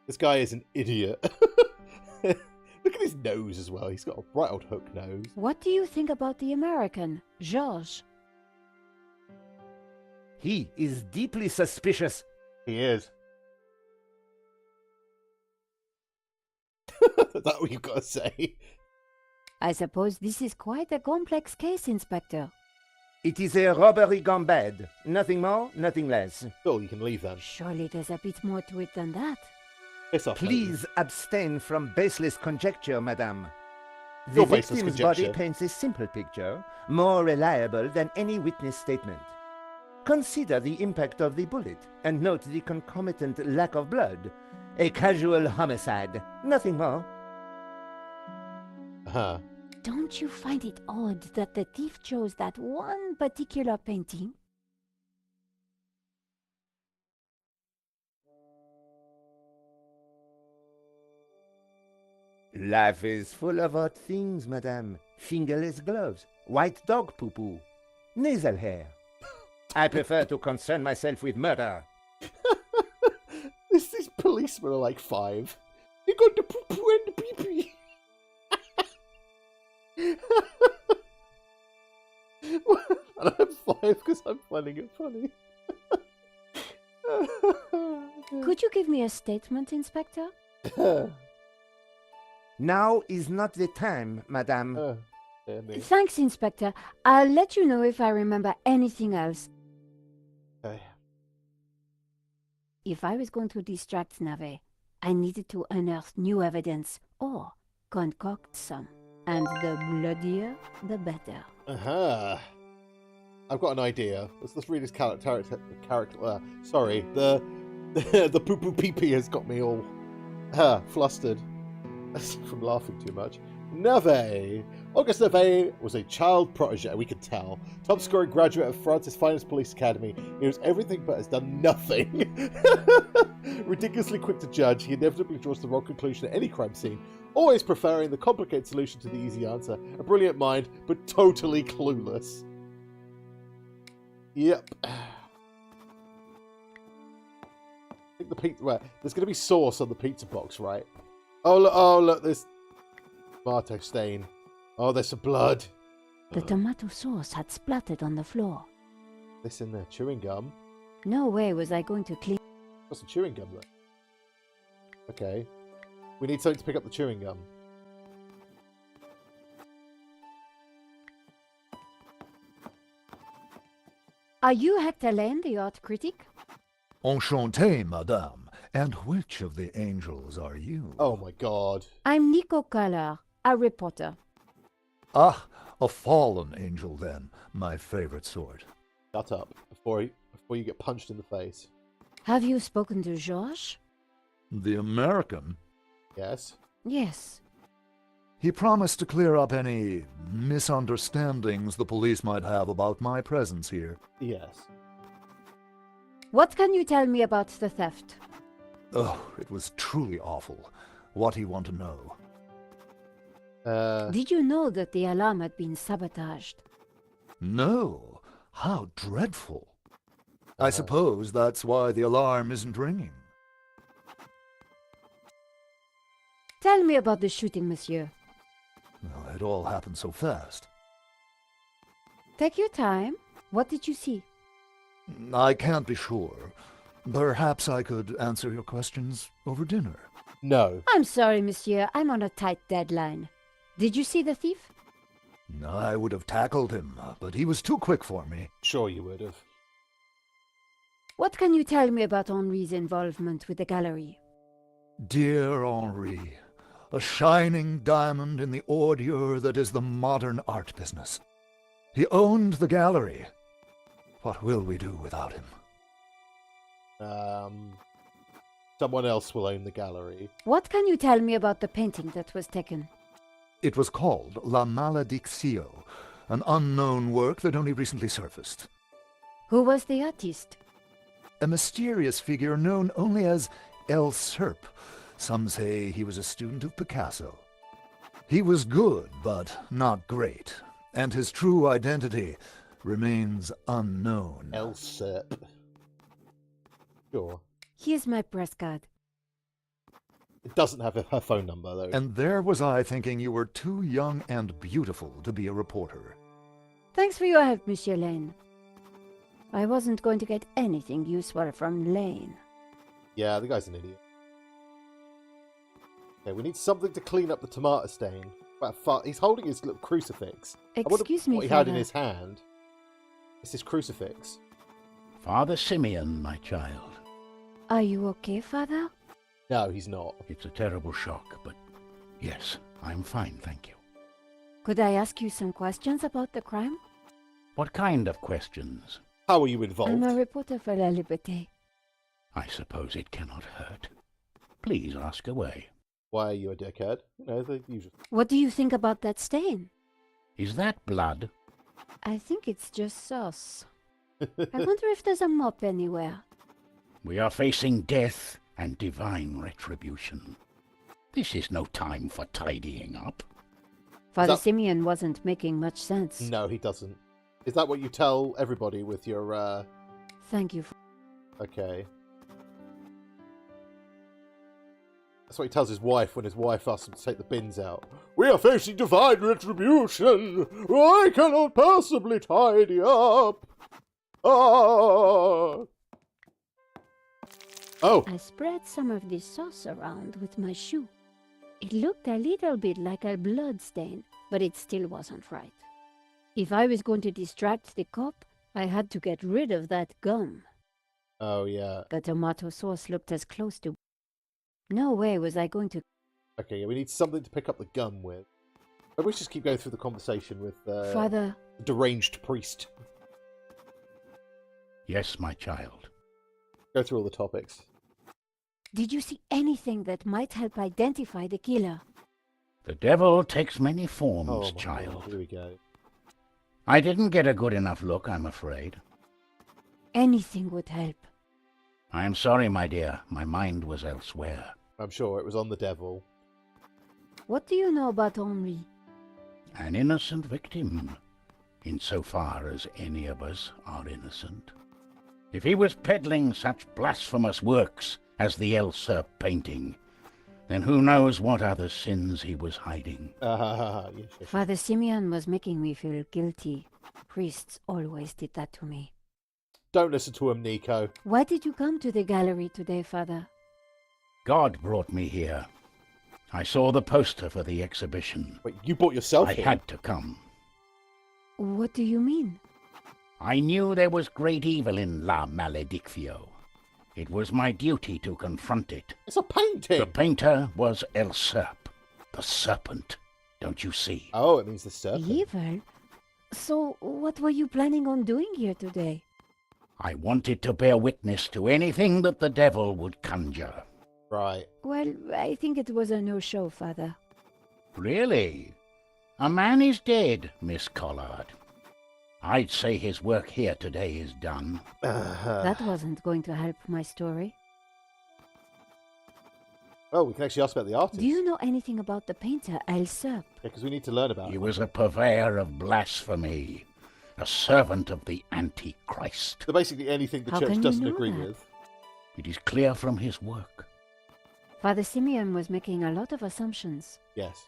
This guy is an idiot. Look at his nose as well. He's got a bright old hook nose. What do you think about the American, George? He is deeply suspicious. He is. Is that what you've got to say? I suppose this is quite a complex case, Inspector. It is a robbery gone bad. Nothing more, nothing less. Cool, you can leave then. Surely there's a bit more to it than that. Piss off, mate. Please abstain from baseless conjecture, madame. The Your baseless victim's conjecture. body paints a simple picture, more reliable than any witness statement. Consider the impact of the bullet, and note the concomitant lack of blood. A casual homicide, nothing more. Uh-huh. Don't you find it odd that the thief chose that one particular painting? Life is full of odd things, madame. Fingerless gloves, white dog poo-poo, nasal hair. I prefer to concern myself with murder. These policemen are like 5. You got the poo-poo and the pee-pee. And I'm 5 because I'm finding it funny. Could you give me a statement, Inspector? Now is not the time, madame. Dear me. Thanks, Inspector. I'll let you know if I remember anything else. Okay. If I was going to distract Nave, I needed to unearth new evidence or concoct some. And the bloodier, the better. Uh-huh. I've got an idea. Let's read his character. Sorry, the poo poo pee pee has got me all flustered from laughing too much. Neve. Auguste Neve was a child protege, we can tell. Top scoring graduate of France's finest police academy. He knows everything but has done nothing. Ridiculously quick to judge, he inevitably draws the wrong conclusion at any crime scene, always preferring the complicated solution to the easy answer. A brilliant mind, but totally clueless. Yep. I think the pizza... Well, there's going to be sauce on the pizza box, right? Oh, look, there's... tomato stain. Oh, there's some blood. The tomato sauce had splattered on the floor. This in there, chewing gum. No way was I going to clean. What's the chewing gum then? Okay. We need something to pick up the chewing gum. Are you Hector Lane, the art critic? Enchanté, madame. And which of the angels are you? Oh my god. I'm Nico Collard, a reporter. Ah, a fallen angel then. My favorite sort. Shut up before you get punched in the face. Have you spoken to George? The American? Yes. Yes. He promised to clear up any misunderstandings the police might have about my presence here. Yes. What can you tell me about the theft? Oh, it was truly awful. What do you want to know? Did you know that the alarm had been sabotaged? No. How dreadful. I suppose that's why the alarm isn't ringing. Tell me about the shooting, monsieur. Well, it all happened so fast. Take your time. What did you see? I can't be sure. Perhaps I could answer your questions over dinner. No. I'm sorry, monsieur. I'm on a tight deadline. Did you see the thief? I would have tackled him, but he was too quick for me. Sure you would have. What can you tell me about Henri's involvement with the gallery? Dear Henri, a shining diamond in the ordure that is the modern art business. He owned the gallery. What will we do without him? Someone else will own the gallery. What can you tell me about the painting that was taken? It was called La Maledictio, an unknown work that only recently surfaced. Who was the artist? A mysterious figure known only as El Serp. Some say he was a student of Picasso. He was good, but not great, and his true identity remains unknown. El Serp. Sure. Here's my press card. It doesn't have her phone number, though. And there was I thinking you were too young and beautiful to be a reporter. Thanks for your help, Monsieur Lane. I wasn't going to get anything useful from Lane. Yeah, the guy's an idiot. Okay, we need something to clean up the tomato stain. He's holding his little crucifix. Excuse me, what he had in Father. his hand. It's his crucifix. Father Simeon, my child. Are you okay, Father? No, he's not. It's a terrible shock, but yes, I'm fine, thank you. Could I ask you some questions about the crime? What kind of questions? How are you involved? I'm a reporter for La Liberté. I suppose it cannot hurt. Please ask away. Why are you a dickhead? You know, the usual. What do you think about that stain? Is that blood? I think it's just sauce. I wonder if there's a mop anywhere. We are facing death and divine retribution. This is no time for tidying up. Father that- Simeon wasn't making much sense. No, he doesn't. Is that what you tell everybody with your, Thank you. Okay. That's what he tells his wife when his wife asks him to take the bins out. We are facing divine retribution! I cannot possibly tidy up! Ah! Oh! I spread some of this sauce around with my shoe. It looked a little bit like a blood stain, but it still wasn't right. If I was going to distract the cop, I had to get rid of that gum. Oh, yeah. The tomato sauce looked as close to... No way was I going to... Okay, yeah, we need something to pick up the gum with. Maybe we should just keep going through the conversation with Father, the deranged priest. Yes, my child. Go through all the topics. Did you see anything that might help identify the killer? The devil takes many forms, Oh, my child. God, here we go. I didn't get a good enough look, I'm afraid. Anything would help. I am sorry, my dear. My mind was elsewhere. I'm sure it was on the devil. What do you know about Henri? An innocent victim, insofar as any of us are innocent. If he was peddling such blasphemous works as the El Serp painting, then who knows what other sins he was hiding. Yes. Father Simeon was making me feel guilty. Priests always did that to me. Don't listen to him, Nico. Why did you come to the gallery today, Father? God brought me here. I saw the poster for the exhibition. Wait, you bought yourself I here? had to come. What do you mean? I knew there was great evil in La Maledictio. It was my duty to confront it. It's a painting! The painter was El Serp, the Serpent. Don't you see? Oh, it means the serpent. Evil? So, what were you planning on doing here today? I wanted to bear witness to anything that the devil would conjure. Right. Well, I think it was a no-show, Father. Really? A man is dead, Miss Collard. I'd say his work here today is done. That wasn't going to help my story. Oh, we can actually ask about the artist. Do you know anything about the painter El Serp? Because we need to learn about He him. was a purveyor of blasphemy, a servant of the Antichrist. So basically anything the How church can you doesn't know agree that? with. It is clear from his work. Father Simeon was making a lot of assumptions. Yes.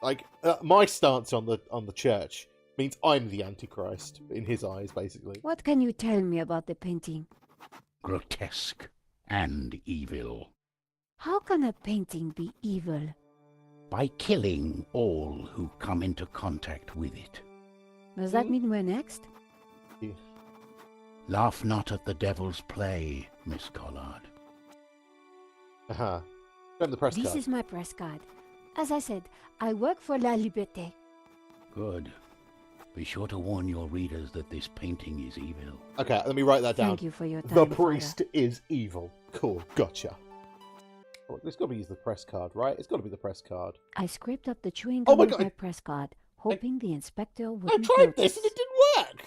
Like, my stance on the church means I'm the Antichrist, in his eyes, basically. What can you tell me about the painting? Grotesque and evil. How can a painting be evil? By killing all who come into contact with it. Does that mean we're next? Laugh not at the devil's play, Miss Collard. Uh-huh. Show him the press This card. is my press card. As I said, I work for La Liberté. Good. Be sure to warn your readers that this painting is evil. Okay, let me write that down. Thank you for your time, The Father. priest is evil. Cool, gotcha. Oh, it's got to be the press card, right? It's got to be the press card. I scraped up the chewing Oh gum my with God, my press card, hoping the inspector I wouldn't tried notice. this and it didn't work!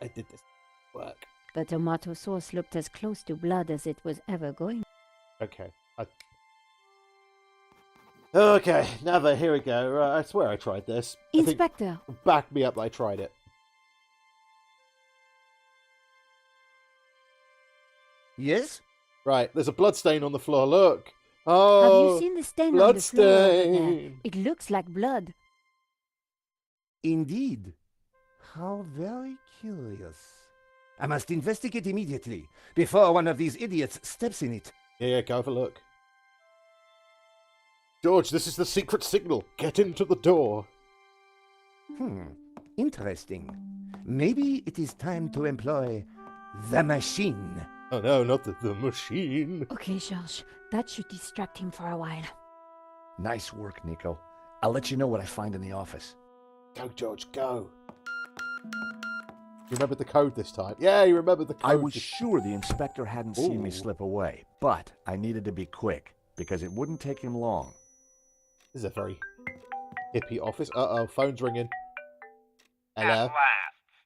I did this. Work. The tomato sauce looked as close to blood as it was ever going. Okay. Okay, now that here we go. I swear I tried this. I think- Inspector, Back me up that I tried it. Yes? Right, there's a blood stain on the floor. Look. Oh, have you seen the stain on the floor over there? bloodstain. It looks like blood. Indeed. How very curious. I must investigate immediately, before one of these idiots steps in it. Yeah, go have a look. George, this is the secret signal. Get into the door. Interesting. Maybe it is time to employ the machine. Oh no, not the machine. Okay, George, that should distract him for a while. Nice work, Nico. I'll let you know what I find in the office. Go, George, go. You remembered the code this time. Yeah, you remembered the code. I was sure the inspector hadn't seen me Ooh. slip away, but I needed to be quick, because it wouldn't take him long. This is a very hippie office. Uh-oh, phone's ringing. At Hello? last,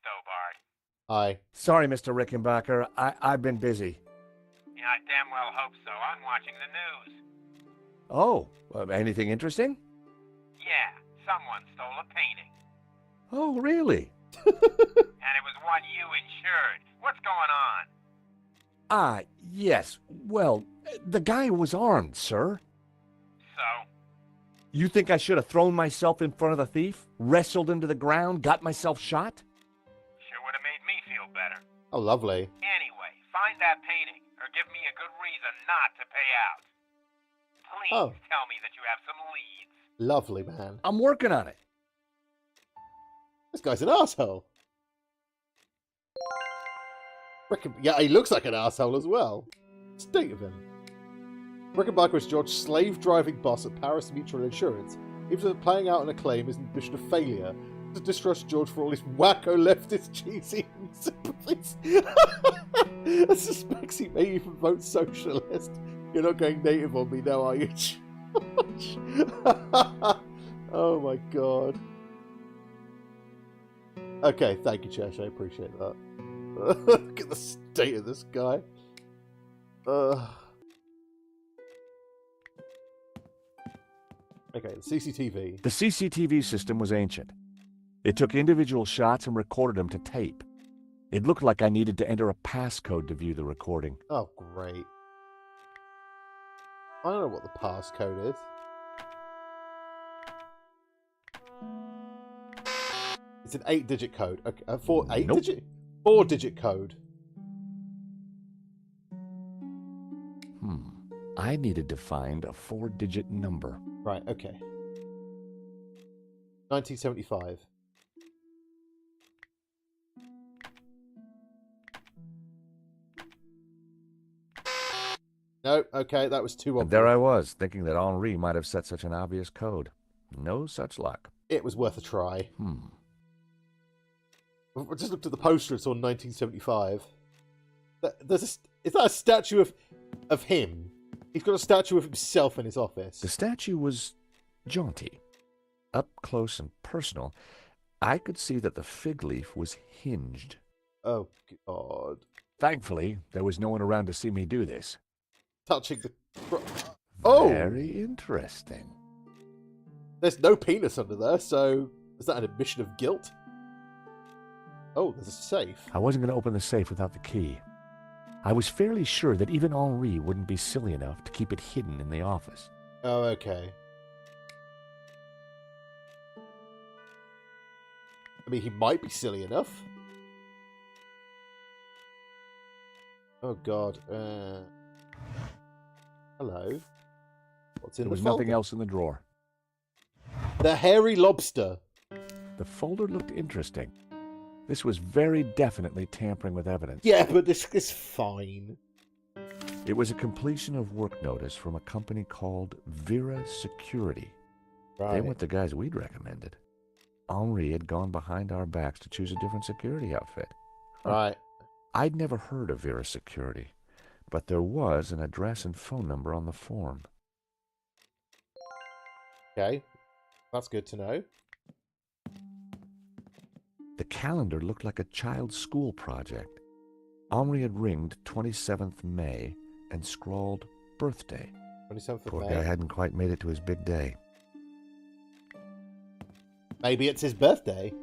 Stobbart. Hi. Sorry, Mr. Rickenbacker. I've been busy. Yeah, I damn well hope so. I'm watching the news. Oh, anything interesting? Yeah, someone stole a painting. Oh, really? And it was one you insured. What's going on? Ah, yes. Well, the guy was armed, sir. So? You think I should have thrown myself in front of the thief, wrestled him to the ground, got myself shot? Sure would have made me feel better. Oh, lovely. Anyway, find that painting, or give me a good reason not to pay out. Please Oh. tell me that you have some leads. Lovely, man. I'm working on it. This guy's an asshole. Yeah, he looks like an asshole as well. State of him. Rickenbacker is George's slave-driving boss at Paris Mutual Insurance. Even though playing out on a claim is an admission of failure, To distrust George for all his wacko leftist cheesy sympathies. I suspect he may even vote socialist. You're not going native on me now, are you, George? Oh my god. Okay, thank you, Chesh. I appreciate that. Look at the state of this guy. Okay, the CCTV. The CCTV system was ancient. It took individual shots and recorded them to tape. It looked like I needed to enter a passcode to view the recording. Oh, great. I don't know what the passcode is. It's an 8-digit code. Okay, Nope. 4-digit code. I needed to find a 4-digit number. Right, okay. 1975. No, okay, that was too obvious. And there I was, thinking that Henri might have set such an obvious code. No such luck. It was worth a try. I just looked at the poster, it's on 1975. Is that a statue of him? He's got a statue of himself in his office. The statue was jaunty. Up close and personal, I could see that the fig leaf was hinged. Oh, God. Thankfully, there was no one around to see me do this. Touching the... Oh! Very interesting. There's no penis under there, so... Is that an admission of guilt? Oh, there's a safe. I wasn't going to open the safe without the key. I was fairly sure that even Henri wouldn't be silly enough to keep it hidden in the office. Oh, okay. I mean, he might be silly enough. Oh, God. Hello. What's in the folder? There was nothing else in the drawer. The hairy lobster. The folder looked interesting. This was very definitely tampering with evidence. Yeah, but this is fine. It was a completion of work notice from a company called Vera Security. Right. They weren't the guys we'd recommended. Henri had gone behind our backs to choose a different security outfit. Right. I'd never heard of Vera Security, but there was an address and phone number on the form. Okay. That's good to know. The calendar looked like a child's school project. Henri had ringed 27th May and scrawled birthday. 27th of Poor May. guy hadn't quite made it to his big day. Maybe it's his birthday.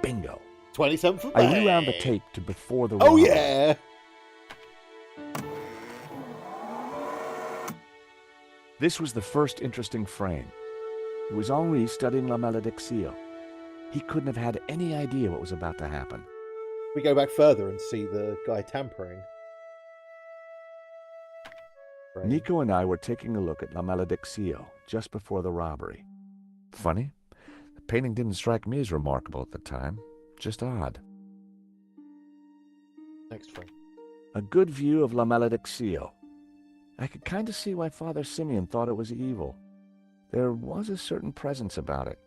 Bingo. 27th of May. I rewound the tape to before the Oh, robbery. yeah! This was the first interesting frame. It was Henri studying La Malédiction. He couldn't have had any idea what was about to happen. We go back further and see the guy tampering. Right. Nico and I were taking a look at La Malédiction just before the robbery. Funny, the painting didn't strike me as remarkable at the time, just odd. Next frame. A good view of La Malédiction. I could kind of see why Father Simeon thought it was evil. There was a certain presence about it.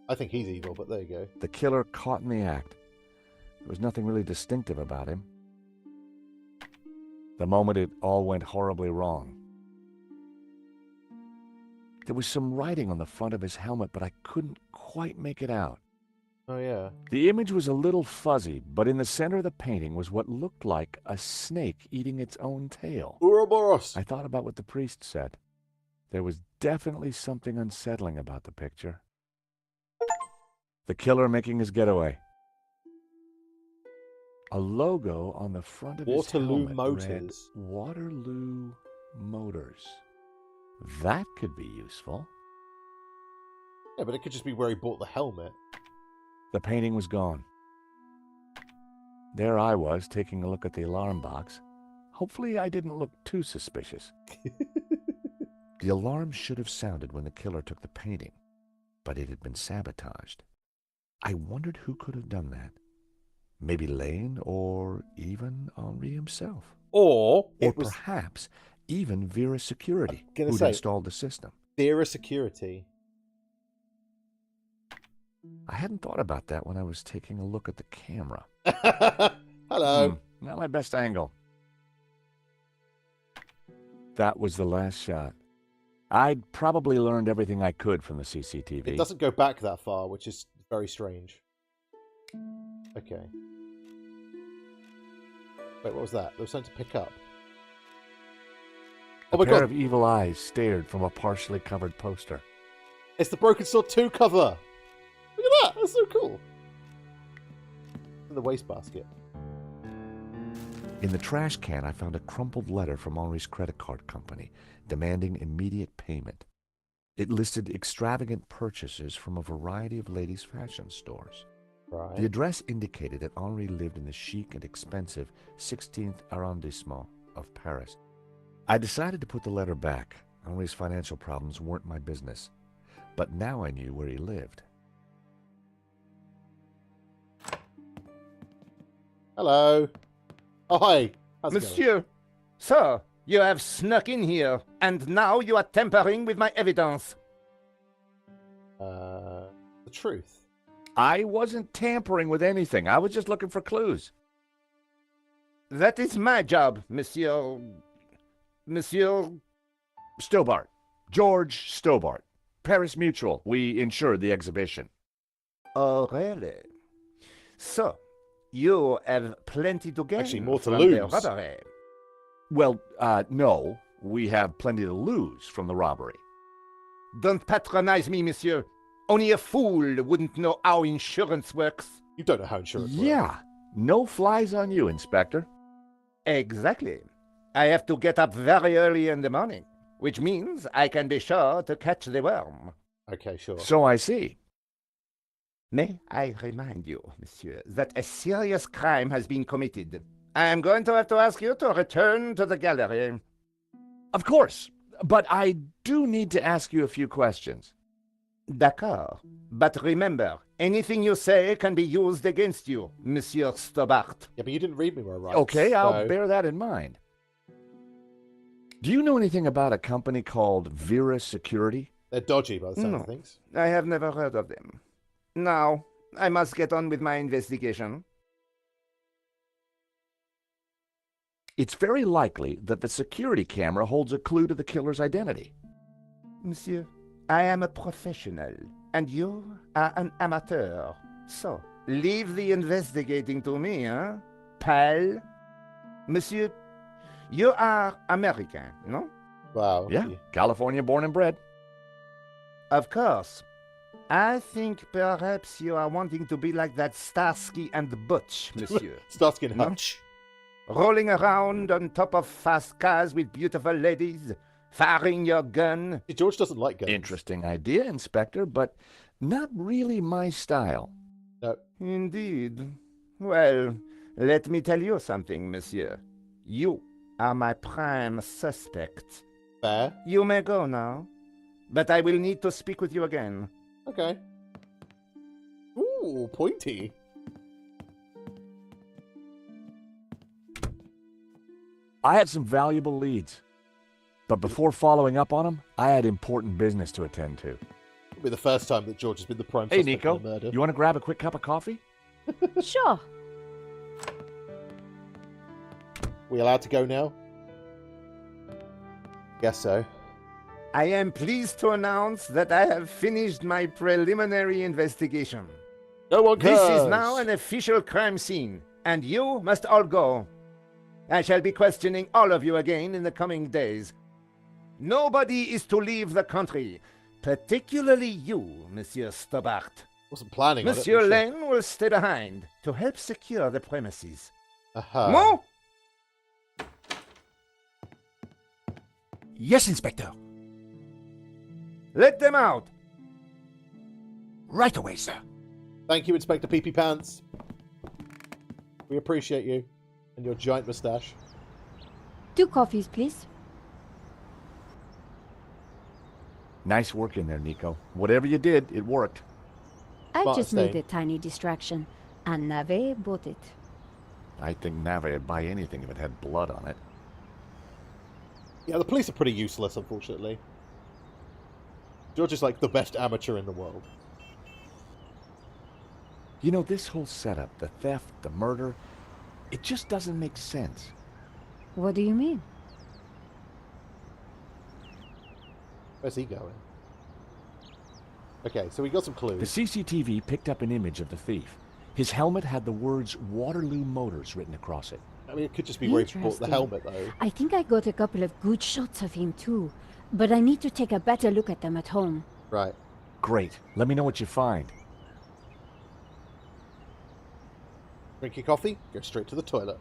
I think he's evil, but there you go. The killer caught in the act. There was nothing really distinctive about him. The moment it all went horribly wrong. There was some writing on the front of his helmet, but I couldn't quite make it out. Oh, yeah. The image was a little fuzzy, but in the center of the painting was what looked like a snake eating its own tail. Ouroboros! I thought about what the priest said. There was definitely something unsettling about the picture. The killer making his getaway. A logo on the front of his Waterloo helmet Motors. read Waterloo Motors. That could be useful. Yeah, but it could just be where he bought the helmet. The painting was gone. There I was, taking a look at the alarm box. Hopefully I didn't look too suspicious. The alarm should have sounded when the killer took the painting, but it had been sabotaged. I wondered who could have done that. Maybe Lane or even Henri himself. Or Or it was perhaps even Vera's security, gonna who'd say- installed the system. Vera Security. I hadn't thought about that when I was taking a look at the camera. Hello. Not my best angle. That was the last shot. I'd probably learned everything I could from the CCTV. It doesn't go back that far, which is very strange. Okay. Wait, what was that? There was something to pick up. Oh A my pair god! of evil eyes stared from a partially covered poster. It's the Broken Sword 2 cover! Look at that! That's so cool! In the wastebasket. In the trash can, I found a crumpled letter from Henri's credit card company demanding immediate payment. It listed extravagant purchases from a variety of ladies' fashion stores. Right. The address indicated that Henri lived in the chic and expensive 16th arrondissement of Paris. I decided to put the letter back. Henri's financial problems weren't my business. But now I knew where he lived. Hello. Oh, hi. How's it going? Monsieur, sir, you have snuck in here, and now you are tampering with my evidence. The truth. I wasn't tampering with anything. I was just looking for clues. That is my job, Monsieur Stobbart. George Stobbart. Paris Mutual. We insured the exhibition. Oh, really? So, you have plenty to gain Actually, more to from lose. the robbery. Well, no. We have plenty to lose from the robbery. Don't patronize me, monsieur. Only a fool wouldn't know how insurance works. You don't know how insurance works. Yeah. No flies on you, Inspector. Exactly. I have to get up very early in the morning, which means I can be sure to catch the worm. Okay, sure. So I see. May I remind you, monsieur, that a serious crime has been committed. I am going to have to ask you to return to the gallery. Of course. But I do need to ask you a few questions. D'accord. But remember, anything you say can be used against you, Monsieur Stobbart. Yeah, but you didn't read me right. Okay, I'll so- bear that in mind. Do you know anything about a company called Vera Security? They're dodgy by the sound No. of things. I have never heard of them. Now, I must get on with my investigation. It's very likely that the security camera holds a clue to the killer's identity. Monsieur, I am a professional, and you are an amateur. So, leave the investigating to me, huh? Pal? Monsieur, you are American, no? Wow. Yeah, California born and bred. Of course. I think perhaps you are wanting to be like that Starsky and Butch, monsieur. Starsky and No? Hutch. Rolling around on top of fast cars with beautiful ladies, firing your gun. George doesn't like guns. Interesting idea, Inspector, but not really my style. No. Indeed. Well, let me tell you something, monsieur. You are my prime suspect. Fair. You may go now, but I will need to speak with you again. Okay. Ooh, pointy. I had some valuable leads. But before following up on them, I had important business to attend to. It'll be the first time that George has been the prime Hey, suspect Nico, in a murder. you want to grab a quick cup of coffee? Sure. We allowed to go now? Guess so. I am pleased to announce that I have finished my preliminary investigation. No one cares. This is now an official crime scene, and you must all go. I shall be questioning all of you again in the coming days. Nobody is to leave the country, particularly you, Monsieur Stobbart. Wasn't planning Monsieur on it. Lane will stay behind to help secure the premises. Aha. Mo? Yes, Inspector. Let them out. Right away, sir. Thank you, Inspector Pee-Pee Pants. We appreciate you and your giant moustache. 2 coffees, please. Nice work in there, Nico. Whatever you did, it worked. I Smart just made stain. a tiny distraction, and Nave bought it. I think Nave would buy anything if it had blood on it. Yeah, the police are pretty useless, unfortunately. George is like the best amateur in the world. You know, this whole setup, the theft, the murder, it just doesn't make sense. What do you mean? Where's he going? Okay, so we got some clues. The CCTV picked up an image of the thief. His helmet had the words Waterloo Motors written across it. I mean, it could just be where he bought the Interesting. helmet, though. I think I got a couple of good shots of him too, but I need to take a better look at them at home. Right. Great. Let me know what you find. Drink your coffee, go straight to the toilet.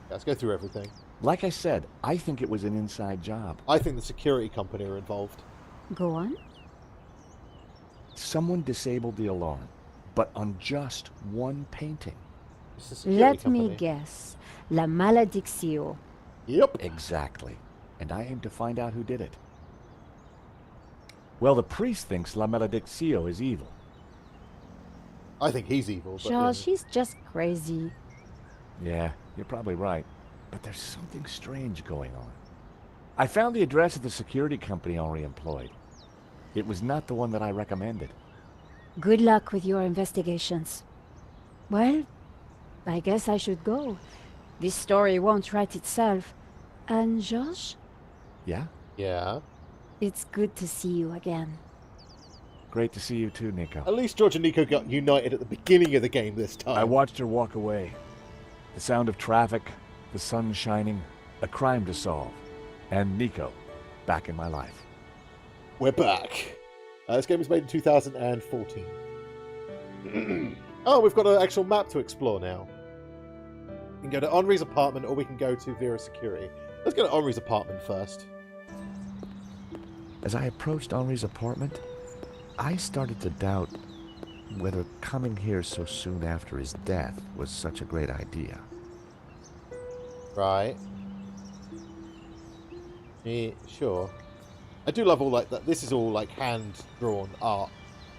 Yeah, let's go through everything. Like I said, I think it was an inside job. I think the security company are involved. Go on. Someone disabled the alarm, but on just one painting. It's the security Let company. me guess. La Malediccio. Yep. Exactly. And I aim to find out who did it. Well, the priest thinks La Malediccio is evil. I think he's evil. But George, she's just crazy. Yeah, you're probably right. But there's something strange going on. I found the address of the security company Henri employed. It was not the one that I recommended. Good luck with your investigations. Well, I guess I should go. This story won't write itself. And George, Yeah? Yeah. it's good to see you again. Great to see you too, Nico. At least George and Nico got united at the beginning of the game this time. I watched her walk away. The sound of traffic, the sun shining, a crime to solve, and Nico back in my life. We're back. This game was made in 2014. Oh, we've got an actual map to explore now. We can go to Henri's apartment or we can go to Vera's security. Let's go to Henri's apartment first. As I approached Henri's apartment, I started to doubt whether coming here so soon after his death was such a great idea. Right. Yeah, sure. I do love all like that. This is all like hand-drawn art.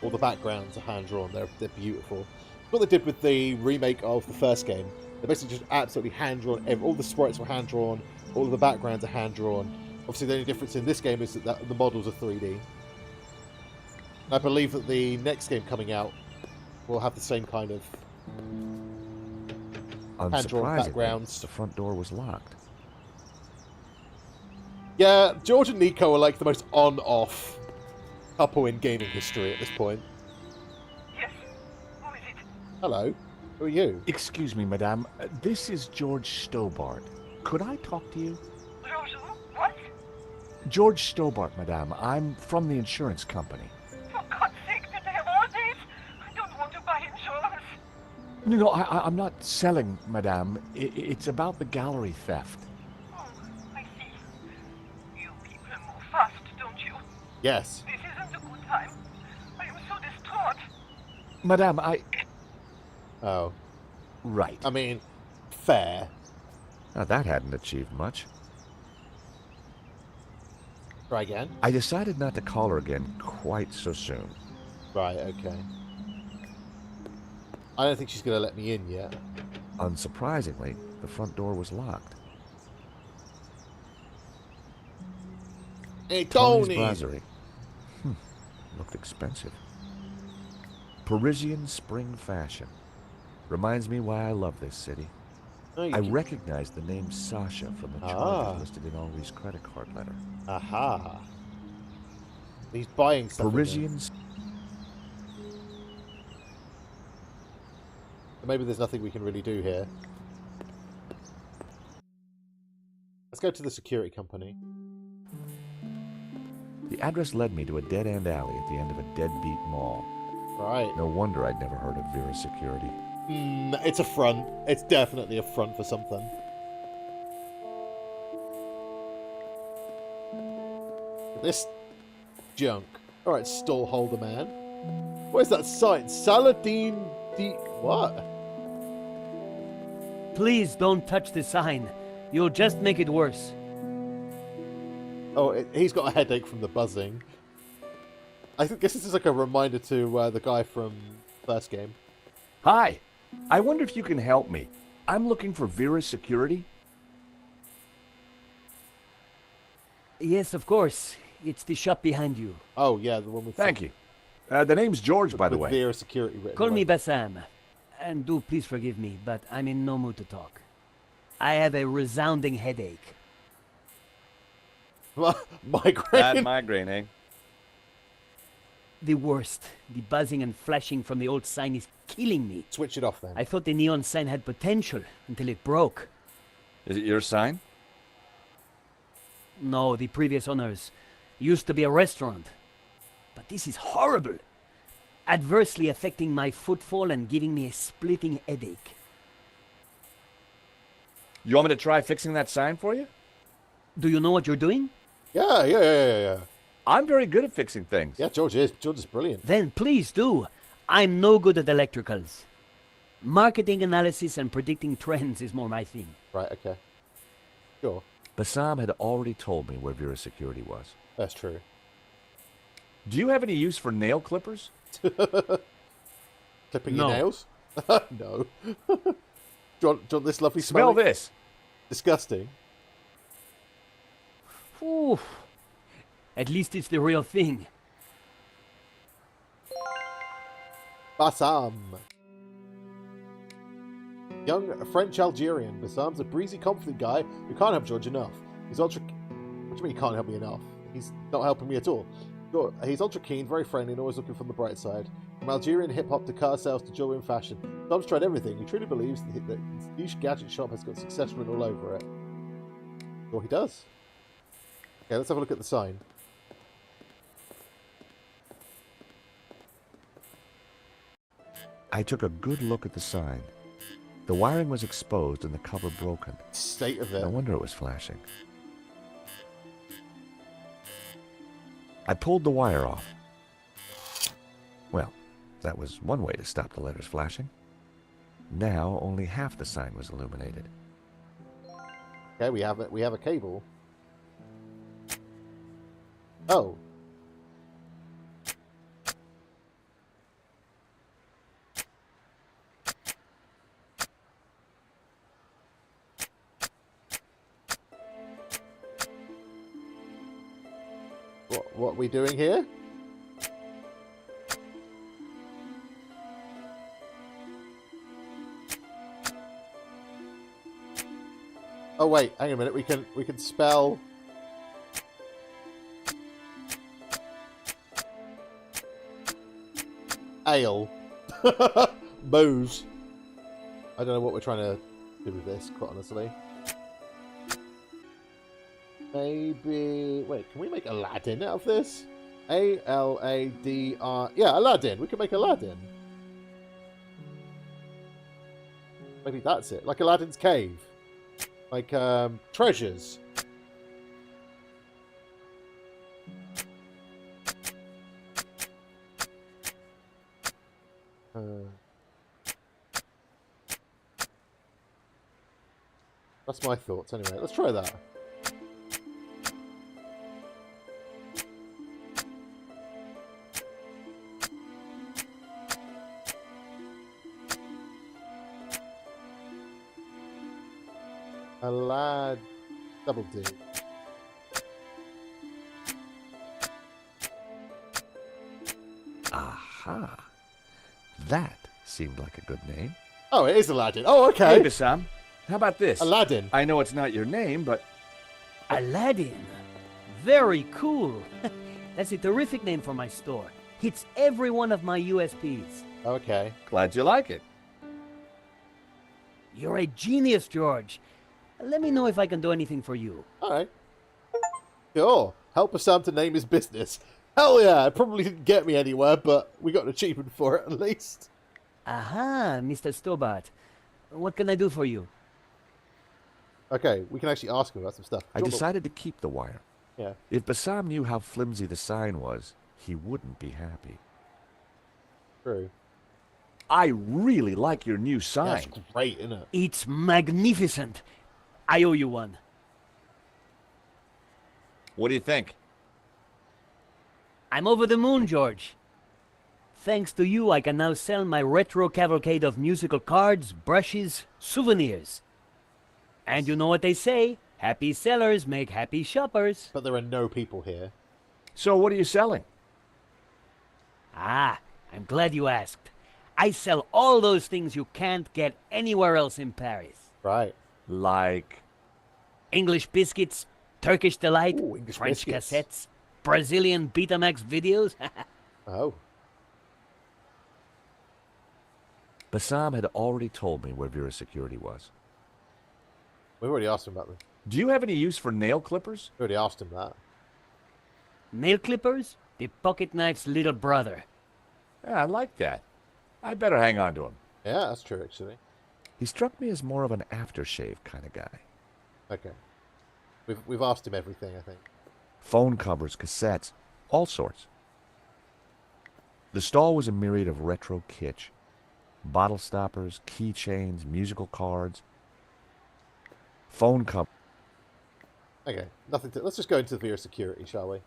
All the backgrounds are hand-drawn. They're beautiful. What they did with the remake of the first game, they basically just absolutely hand-drawn. All the sprites were hand-drawn. All of the backgrounds are hand-drawn. Obviously, the only difference in this game is that the models are 3D. And I believe that the next game coming out will have the same kind of hand-drawn Unsurprisingly, backgrounds. the front door was locked. Yeah, George and Nico are like the most on-off couple in gaming history at this point. Yes. Who is it? Hello. Who are you? Excuse me, madame. This is George Stobbart. Could I talk to you? George, what? George Stobbart, madame. I'm from the insurance company. For God's sake, did they have all this? I don't want to buy insurance. No, I'm not selling, madame. It's about the gallery theft. Oh, I see. You people move fast, don't you? Yes. This isn't a good time. I am so distraught. Madame, Oh. Right. I mean, fair. Now, that hadn't achieved much. Try again. I decided not to call her again quite so soon. Right, okay. I don't think she's going to let me in yet. Unsurprisingly, the front door was locked. Hey, Tony's Tony! Brasserie. Looked expensive. Parisian spring fashion. Reminds me why I love this city. Oh, you I can- recognized the name Sasha from the charges listed in Henri's credit card letter. Aha. He's buying something. Parisians. Maybe there's nothing we can really do here. Let's go to the security company. The address led me to a dead-end alley at the end of a deadbeat mall. Right. No wonder I'd never heard of Vera Security. It's a front. It's definitely a front for something. This junk. Alright, stallholder man. Where's that sign? Saladin D... What? Please don't touch the sign. You'll just make it worse. Oh, he's got a headache from the buzzing. I guess this is like a reminder to the guy from first game. Hi! I wonder if you can help me. I'm looking for Vera's security. Yes, of course. It's the shop behind you. Oh, yeah, the one with... Thank you. The name's George, by the way. Vera security written Call away. me Bassam. And do please forgive me, but I'm in no mood to talk. I have a resounding headache. Migraine. Bad migraine, eh? The worst. The buzzing and flashing from the old sign is killing me. Switch it off then. I thought the neon sign had potential until it broke. Is it your sign? No, the previous owners. Used to be a restaurant. But this is horrible. Adversely affecting my footfall and giving me a splitting headache. You want me to try fixing that sign for you? Do you know what you're doing? Yeah. I'm very good at fixing things. Yeah, George is. George is brilliant. Then please do. I'm no good at electricals. Marketing analysis and predicting trends is more my thing. Right, okay. Sure. Bassam had already told me where Vera's security was. That's true. Do you have any use for nail clippers? Clipping No. your nails? No. do you want this lovely Smell smelling- this. Disgusting. Ooh. At least it's the real thing. Bassam. Young French-Algerian. Bassam's a breezy, confident guy who can't help George enough. He's ultra... What do you mean he can't help me enough? He's not helping me at all. He's ultra keen, very friendly, and always looking from the bright side. From Algerian hip-hop to car sales to jewelry and fashion, Tom's tried everything. He truly believes that his niche gadget shop has got success written all over it. Well, he does. Okay, let's have a look at the sign. I took a good look at the sign. The wiring was exposed and the cover broken. State of it. No wonder it was flashing. I pulled the wire off. Well, that was one way to stop the letters flashing. Now only half the sign was illuminated. Okay, we have it. We have a cable. Oh. What are we doing here? Oh wait, hang on a minute. We can spell ale. Booze. I don't know what we're trying to do with this, quite honestly. Maybe... Wait, can we make Aladdin out of this? A-L-A-D-R... Yeah, Aladdin. We can make Aladdin. Maybe that's it. Like Aladdin's cave. Like, treasures. That's my thoughts anyway. Let's try that. Alad double D. Aha. That seemed like a good name. Oh, it is Aladdin. Oh, okay. Hey, Bassam. How about this? Aladdin. I know it's not your name, but... Aladdin. Very cool. That's a terrific name for my store. Hits every one of my USPs. Okay. Glad you like it. You're a genius, George. Let me know if I can do anything for you. Alright. Sure. Help Sam to name his business. Hell yeah. It probably didn't get me anywhere, but we got an achievement for it at least. Aha, Mr. Stobbart. What can I do for you? Okay, we can actually ask him about some stuff. I decided to keep the wire. Yeah. If Bassam knew how flimsy the sign was, he wouldn't be happy. True. I really like your new sign. That's great, isn't it? It's magnificent. I owe you one. What do you think? I'm over the moon, George. Thanks to you, I can now sell my retro cavalcade of musical cards, brushes, souvenirs. And you know what they say, happy sellers make happy shoppers. But there are no people here. So what are you selling? Ah, I'm glad you asked. I sell all those things you can't get anywhere else in Paris. Right. Like... English biscuits, Turkish delight, Ooh, English French biscuits. cassettes, Brazilian Betamax videos. Oh. Bassam had already told me where Vera's security was. We already asked him about them. Do you have any use for nail clippers? We already asked him that. Nail clippers? The pocket knife's little brother. Yeah, I like that. I'd better hang on to him. Yeah, that's true, actually. He struck me as more of an aftershave kind of guy. Okay. We've asked him everything, I think. Phone covers, cassettes, all sorts. The stall was a myriad of retro kitsch. Bottle stoppers, keychains, musical cards. Phone cover. Okay, nothing to... Let's just go into the Vera security, shall we?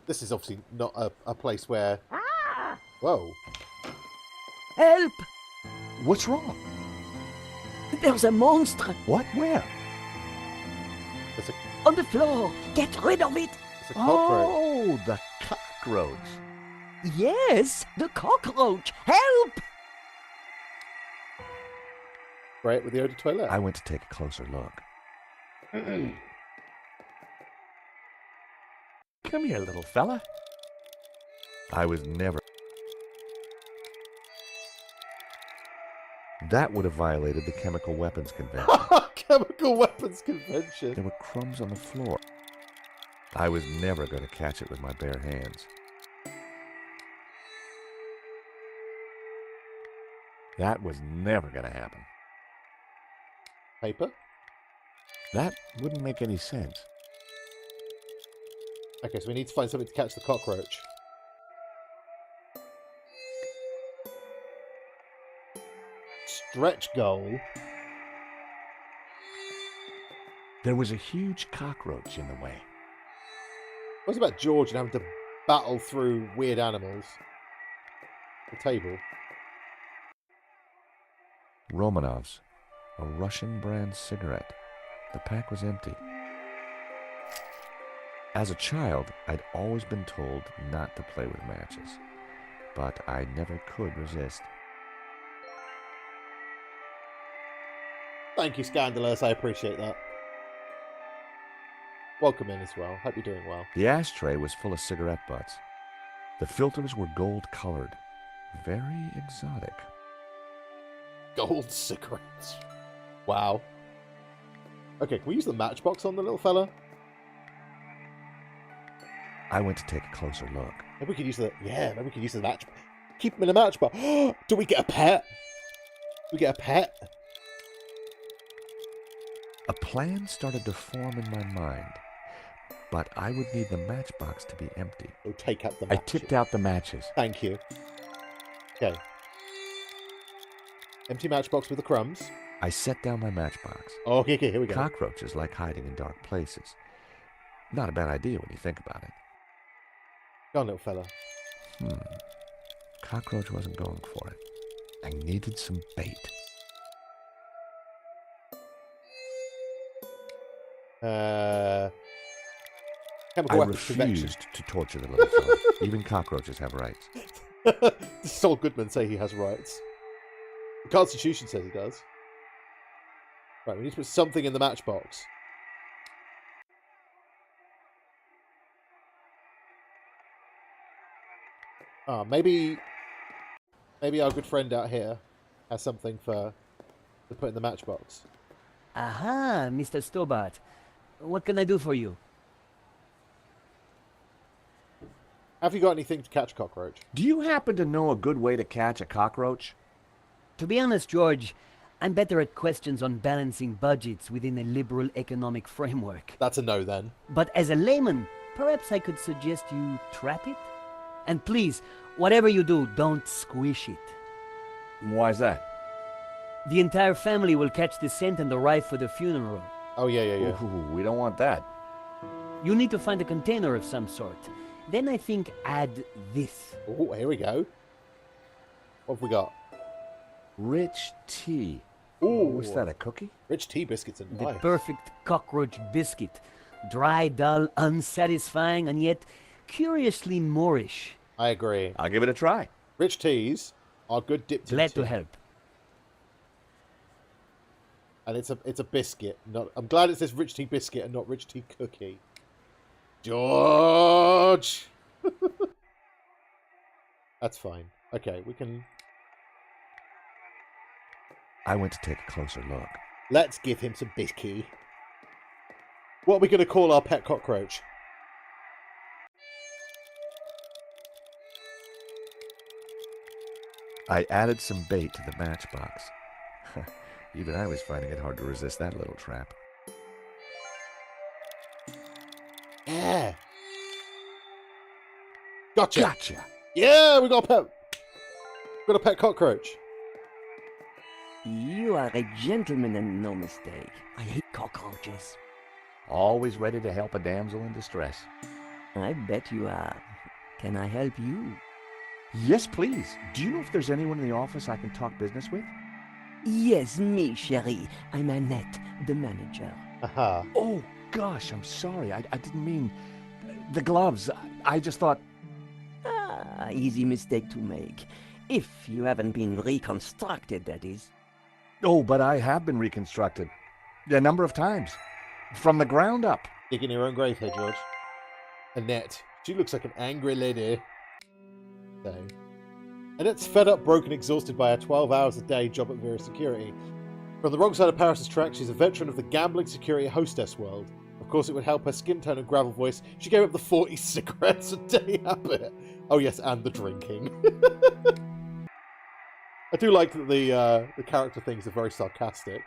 This is obviously not a place where... Whoa. Help! What's wrong? There's a monster What? Where? There's a on the floor. Get rid of it. cockroach. Oh, the cockroach. Yes, the cockroach. Help! Right, with the eau de toilette. I went to take a closer look. Come here, little fella. I was never... That would have violated the Chemical Weapons Convention. Chemical Weapons Convention. There were crumbs on the floor. I was never going to catch it with my bare hands. That was never going to happen. Paper? That wouldn't make any sense. Okay, so we need to find something to catch the cockroach. Stretch goal. There was a huge cockroach in the way. What's about George and having to battle through weird animals? The table. Romanov's, a Russian brand cigarette. The pack was empty. As a child, I'd always been told not to play with matches, but I never could resist. Thank you, Scandalous. I appreciate that. Welcome in as well. Hope you're doing well. The ashtray was full of cigarette butts. The filters were gold-colored. Very exotic. Gold cigarettes. Wow. Okay, can we use the matchbox on the little fella? I went to take a closer look. Maybe we could use the... Yeah, maybe we could use the match... Keep him in a matchbox. Do we get a pet? Do we get a pet? A plan started to form in my mind, but I would need the matchbox to be empty. We'll take out the I matches. tipped out the matches. Thank you. Okay. Empty matchbox with the crumbs. I set down my matchbox. Oh, okay, here we go. Cockroaches like hiding in dark places. Not a bad idea when you think about it. Go on, little fella. Cockroach wasn't going for it. I needed some bait. Chemical I Weapons Convention. refused to torture the little fella. Even cockroaches have rights. Saul Goodman say he has rights. The Constitution says he does. Right, we need to put something in the matchbox. Maybe our good friend out here has something to put in the matchbox. Aha, Mr. Stobbart. What can I do for you? Have you got anything to catch a cockroach? Do you happen to know a good way to catch a cockroach? To be honest, George, I'm better at questions on balancing budgets within a liberal economic framework. That's a no then. But as a layman, perhaps I could suggest you trap it? And please, whatever you do, don't squish it. Why's that? The entire family will catch the scent and arrive for the funeral. Oh, yeah. Ooh, we don't want that. You need to find a container of some sort. Then I think add this. Oh, here we go. What have we got? Rich tea. Ooh. Was that a cookie? Rich tea biscuits are The nice. perfect cockroach biscuit. Dry, dull, unsatisfying, and yet curiously Moorish. I agree. I'll give it a try. Rich teas are good dipped in Glad tea. to help. And it's a biscuit. Not. I'm glad it says rich tea biscuit and not rich tea cookie. George. That's fine. Okay, we can. I went to take a closer look. Let's give him some biscuit. What are we going to call our pet cockroach? I added some bait to the matchbox. Even I was finding it hard to resist that little trap. Yeah. Gotcha. Gotcha! Yeah, we got a pet cockroach. You are a gentleman and no mistake. I hate cockroaches. Always ready to help a damsel in distress. I bet you are. Can I help you? Yes, please. Do you know if there's anyone in the office I can talk business with? Yes, me, chérie. I'm Annette, the manager. Aha. Oh, gosh, I'm sorry. I didn't mean... The gloves. I just thought... Ah, easy mistake to make. If you haven't been reconstructed, that is. Oh, but I have been reconstructed. A number of times. From the ground up. Digging your own grave here, George. Annette. She looks like an angry lady. So. Annette's fed up, broken, exhausted by her 12 hours a day job at Vera Security. From the wrong side of Paris' track, she's a veteran of the gambling security hostess world. Of course, it would help her skin tone and gravel voice. She gave up the 40 cigarettes a day habit. Oh yes, and the drinking. I do like that the character things are very sarcastic.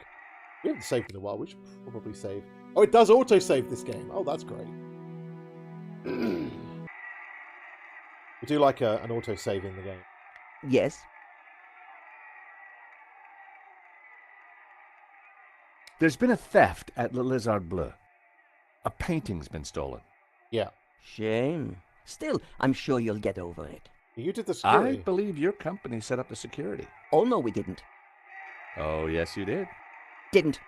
We haven't saved in a while. We should probably save. Oh, it does auto-save this game. Oh, that's great. We do like an auto-save in the game. Yes? There's been a theft at Le Lézard Bleu. A painting's been stolen. Yeah. Shame. Still, I'm sure you'll get over it. You did the I security. believe your company set up the security. Oh, no, we didn't. Oh, yes, you did. Didn't.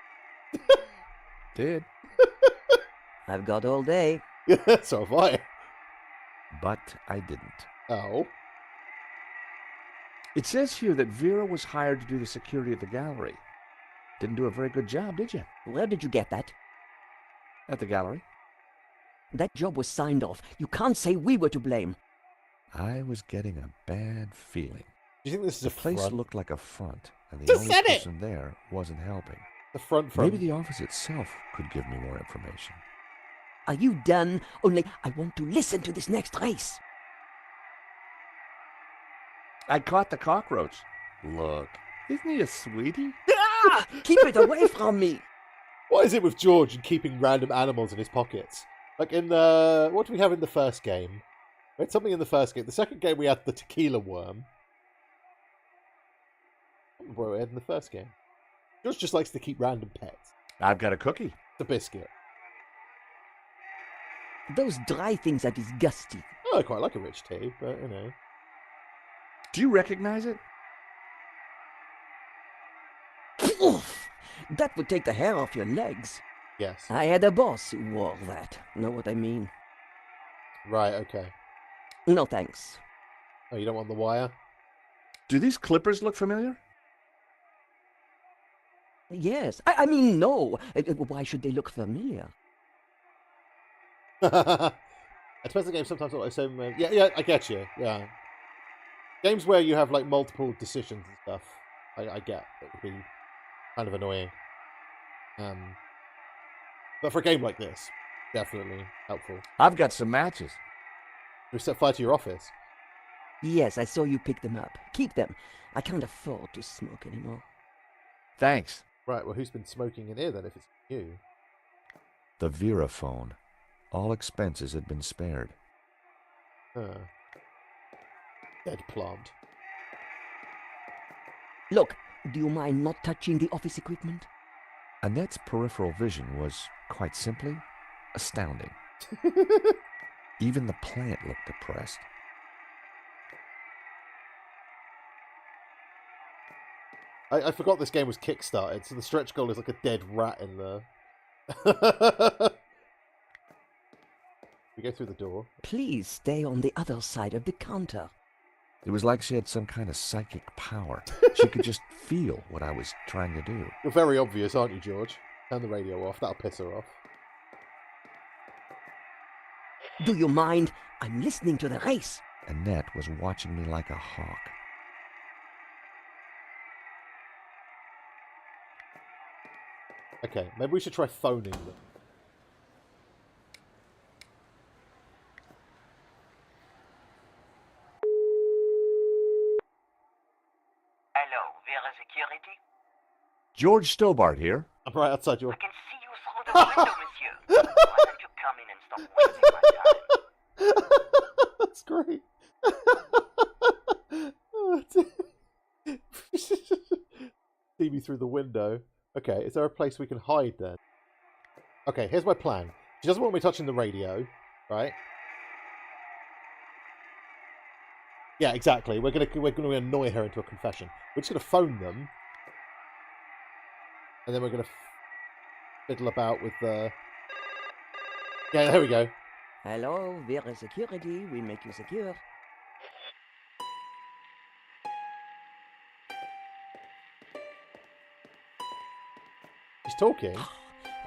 Did. I've got all day. Yeah, so have I. But I didn't. Oh. It says here that Vera was hired to do the security of the gallery. Didn't do a very good job, did you? Where did you get that? At the gallery. That job was signed off. You can't say we were to blame. I was getting a bad feeling. Do you think this is The a place front? looked like a front, and the Just only said it! person there wasn't helping. The front. Maybe the office itself could give me more information. Are you done? Only I want to listen to this next race. I caught the cockroach. Look, isn't he a sweetie? Ah! Keep it away from me! What is it with George and keeping random animals in his pockets? Like in the... What do we have in the first game? We had something in the first game. The second game we had the tequila worm. I don't remember what we had in the first game. George just likes to keep random pets. I've got a cookie. The biscuit. Those dry things are disgusting. Oh, I quite like a rich tea, but you know. Do you recognize it? Oof! That would take the hair off your legs. Yes. I had a boss who wore that. Know what I mean? Right, okay. No thanks. Oh, you don't want the wire? Do these clippers look familiar? Yes. I mean, no. Why should they look familiar? It depends on the game. Sometimes I say, yeah, I get you. Yeah. Games where you have like multiple decisions and stuff, I get. It would be kind of annoying. But for a game like this, definitely helpful. I've got some matches. We set fire to your office. Yes, I saw you pick them up. Keep them. I can't afford to smoke anymore. Thanks. Right, well, who's been smoking in here then if it's you? The Vera phone. All expenses had been spared. Dead plant. Look, do you mind not touching the office equipment? Annette's peripheral vision was, quite simply, astounding. Even the plant looked depressed. I forgot this game was kickstarted, so the stretch goal is like a dead rat in there. We go through the door. Please stay on the other side of the counter. It was like she had some kind of psychic power. She could just feel what I was trying to do. You're very obvious, aren't you, George? Turn the radio off. That'll piss her off. Do you mind? I'm listening to the race. Annette was watching me like a hawk. Okay, maybe we should try phoning them. Hello, Vera Security? George Stobbart here. I'm right outside your... I can see you through the window, monsieur. Why don't you come in and stop wasting my time? That's great. See me through the window. Okay, is there a place we can hide then? Okay, here's my plan. She doesn't want me touching the radio, right? Yeah, exactly. We're gonna annoy her into a confession. We're just gonna phone them, and then we're gonna fiddle about with the. Yeah, there we go. Hello, Vera Security. We make you secure. She's talking.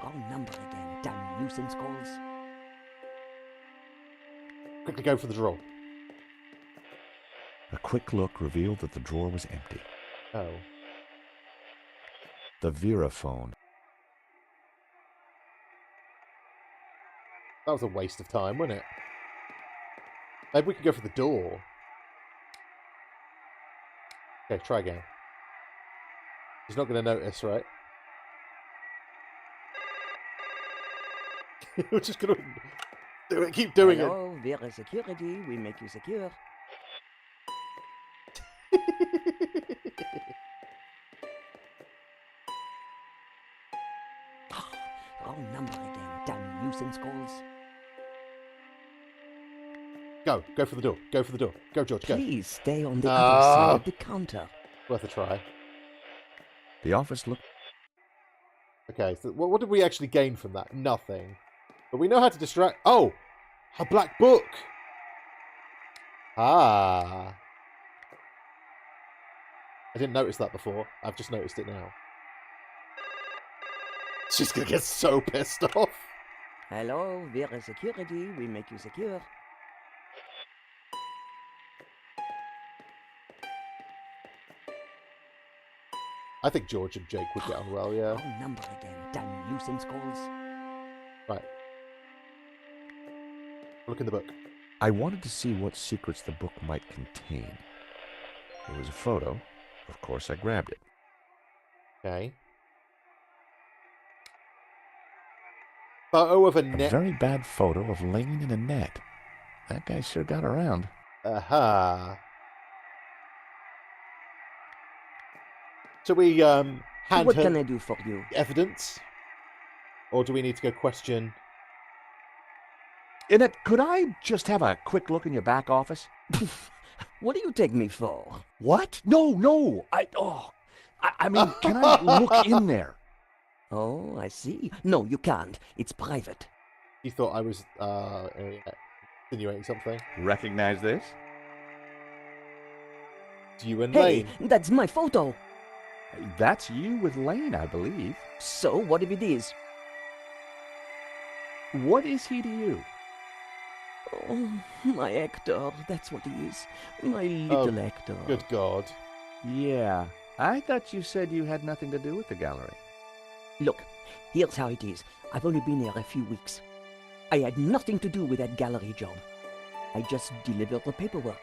Wrong number again. Damn nuisance calls. Quickly go for the drawer. A quick look revealed that the drawer was empty. Oh. The Vera phone. That was a waste of time, wasn't it? Maybe we could go for the door. Okay, try again. He's not going to notice, right? We're just going to do it. Keep doing Hello, Vera Security. We make you secure. Wrong number again. Damn nuisance calls. Go for the door. Go for the door. Go, George, go. Please stay on the other side of the counter. Worth a try. The office looked... Okay, so what did we actually gain from that? Nothing. But we know how to distract... Oh! A black book! Ah. I didn't notice that before. I've just noticed it now. She's gonna get so pissed off. Hello, Vera Security. We make you secure. I think George and Jake would get on well, yeah. Wrong number again. Damn nuisance calls. Right. Look in the book. I wanted to see what secrets the book might contain. There was a photo. Of course, I grabbed it. Okay. Photo of a A net. very bad photo of Lane and Annette. That guy sure got around. Aha. So we hand What her can I do for you? evidence? Or do we need to go question? Annette, could I just have a quick look in your back office? What do you take me for? What? No. I mean, can I look in there? Oh, I see. No, you can't. It's private. You thought I was insinuating something? Recognize this? It's you and Hey, Lane. that's my photo. That's you with Lane, I believe. So, what if it is? What is he to you? Oh, my Hector. That's what he is. My little Hector. Good God. Yeah, I thought you said you had nothing to do with the gallery. Look, here's how it is. I've only been here a few weeks. I had nothing to do with that gallery job. I just delivered the paperwork.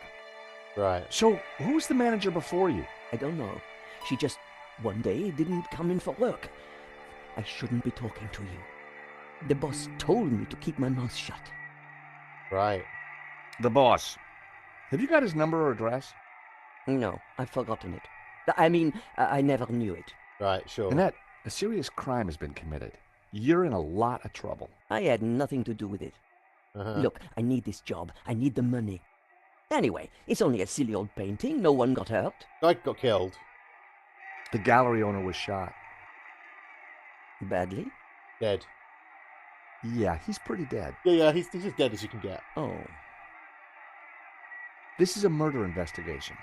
Right. So, who's the manager before you? I don't know. She just, one day, didn't come in for work. I shouldn't be talking to you. The boss told me to keep my mouth shut. Right. The boss. Have you got his number or address? No, I've forgotten it. I mean, I never knew it. Right, sure. Annette, a serious crime has been committed. You're in a lot of trouble. I had nothing to do with it. Look, I need this job. I need the money. Anyway, it's only a silly old painting. No one got hurt. Guy got killed. The gallery owner was shot. Badly? Dead. Yeah, he's pretty dead. Yeah, he's as dead as you can get. Oh. This is a murder investigation.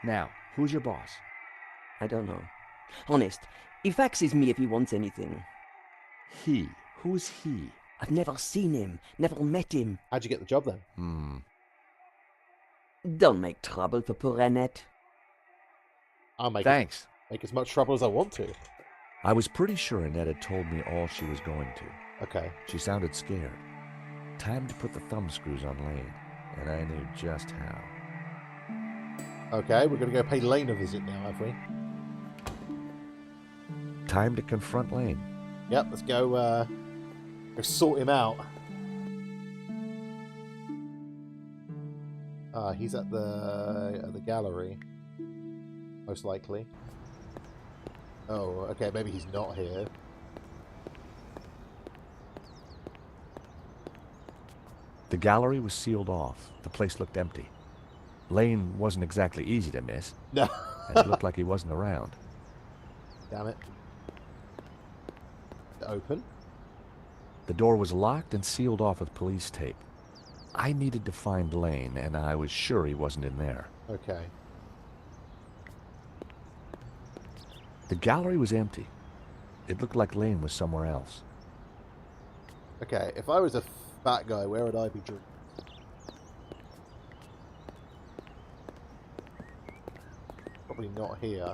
Now, who's your boss? I don't know. Honest, he faxes me if he wants anything. He. Who's he? I've never seen him, never met him. How'd you get the job then? Don't make trouble for poor Annette. I'll make Thanks. Make as much trouble as I want to. I was pretty sure Annette had told me all she was going to. Okay. She sounded scared. Time to put the thumb screws on Lane, and I knew just how. Okay, we're going to go pay Lane a visit now, have we? Time to confront Lane. Yep, let's go, go sort him out. He's at the gallery. Most likely. Oh, okay, maybe he's not here. The gallery was sealed off. The place looked empty. Lane wasn't exactly easy to miss. No. And it looked like he wasn't around. Damn it. Open. The door was locked and sealed off with police tape. I needed to find Lane, and I was sure he wasn't in there. Okay. The gallery was empty. It looked like Lane was somewhere else. Okay, if I was a fat guy, where would I be drinking? Probably not here.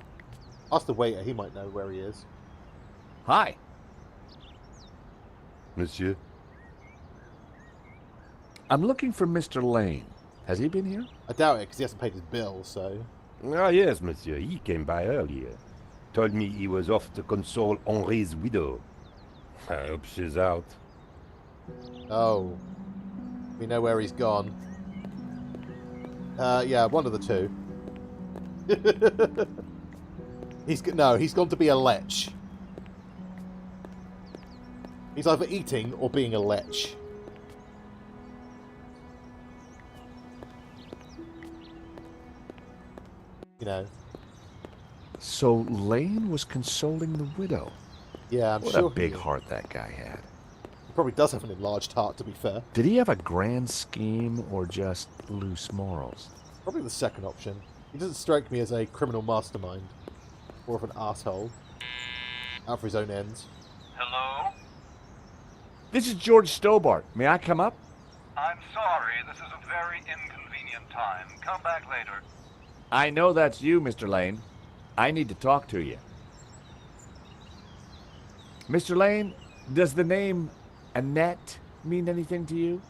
Ask the waiter, he might know where he is. Hi. Monsieur? I'm looking for Mr. Lane. Has he been here? I doubt it, because he hasn't paid his bill, so... Ah, yes, monsieur. He came by earlier. Told me he was off to console Henri's widow. I hope she's out. Oh. We know where he's gone. Yeah, one of the two. He's gone to be a lech. He's either eating or being a lech. You know. So Lane was consoling the widow. Yeah, I'm What sure. a big heart that guy had. He probably does have an enlarged heart, to be fair. Did he have a grand scheme or just loose morals? Probably the second option. He doesn't strike me as a criminal mastermind. More of an asshole. Out for his own ends. Hello? This is George Stobbart. May I come up? I'm sorry, this is a very inconvenient time. Come back later. I know that's you, Mr. Lane. I need to talk to you. Mr. Lane, does the name Annette mean anything to you?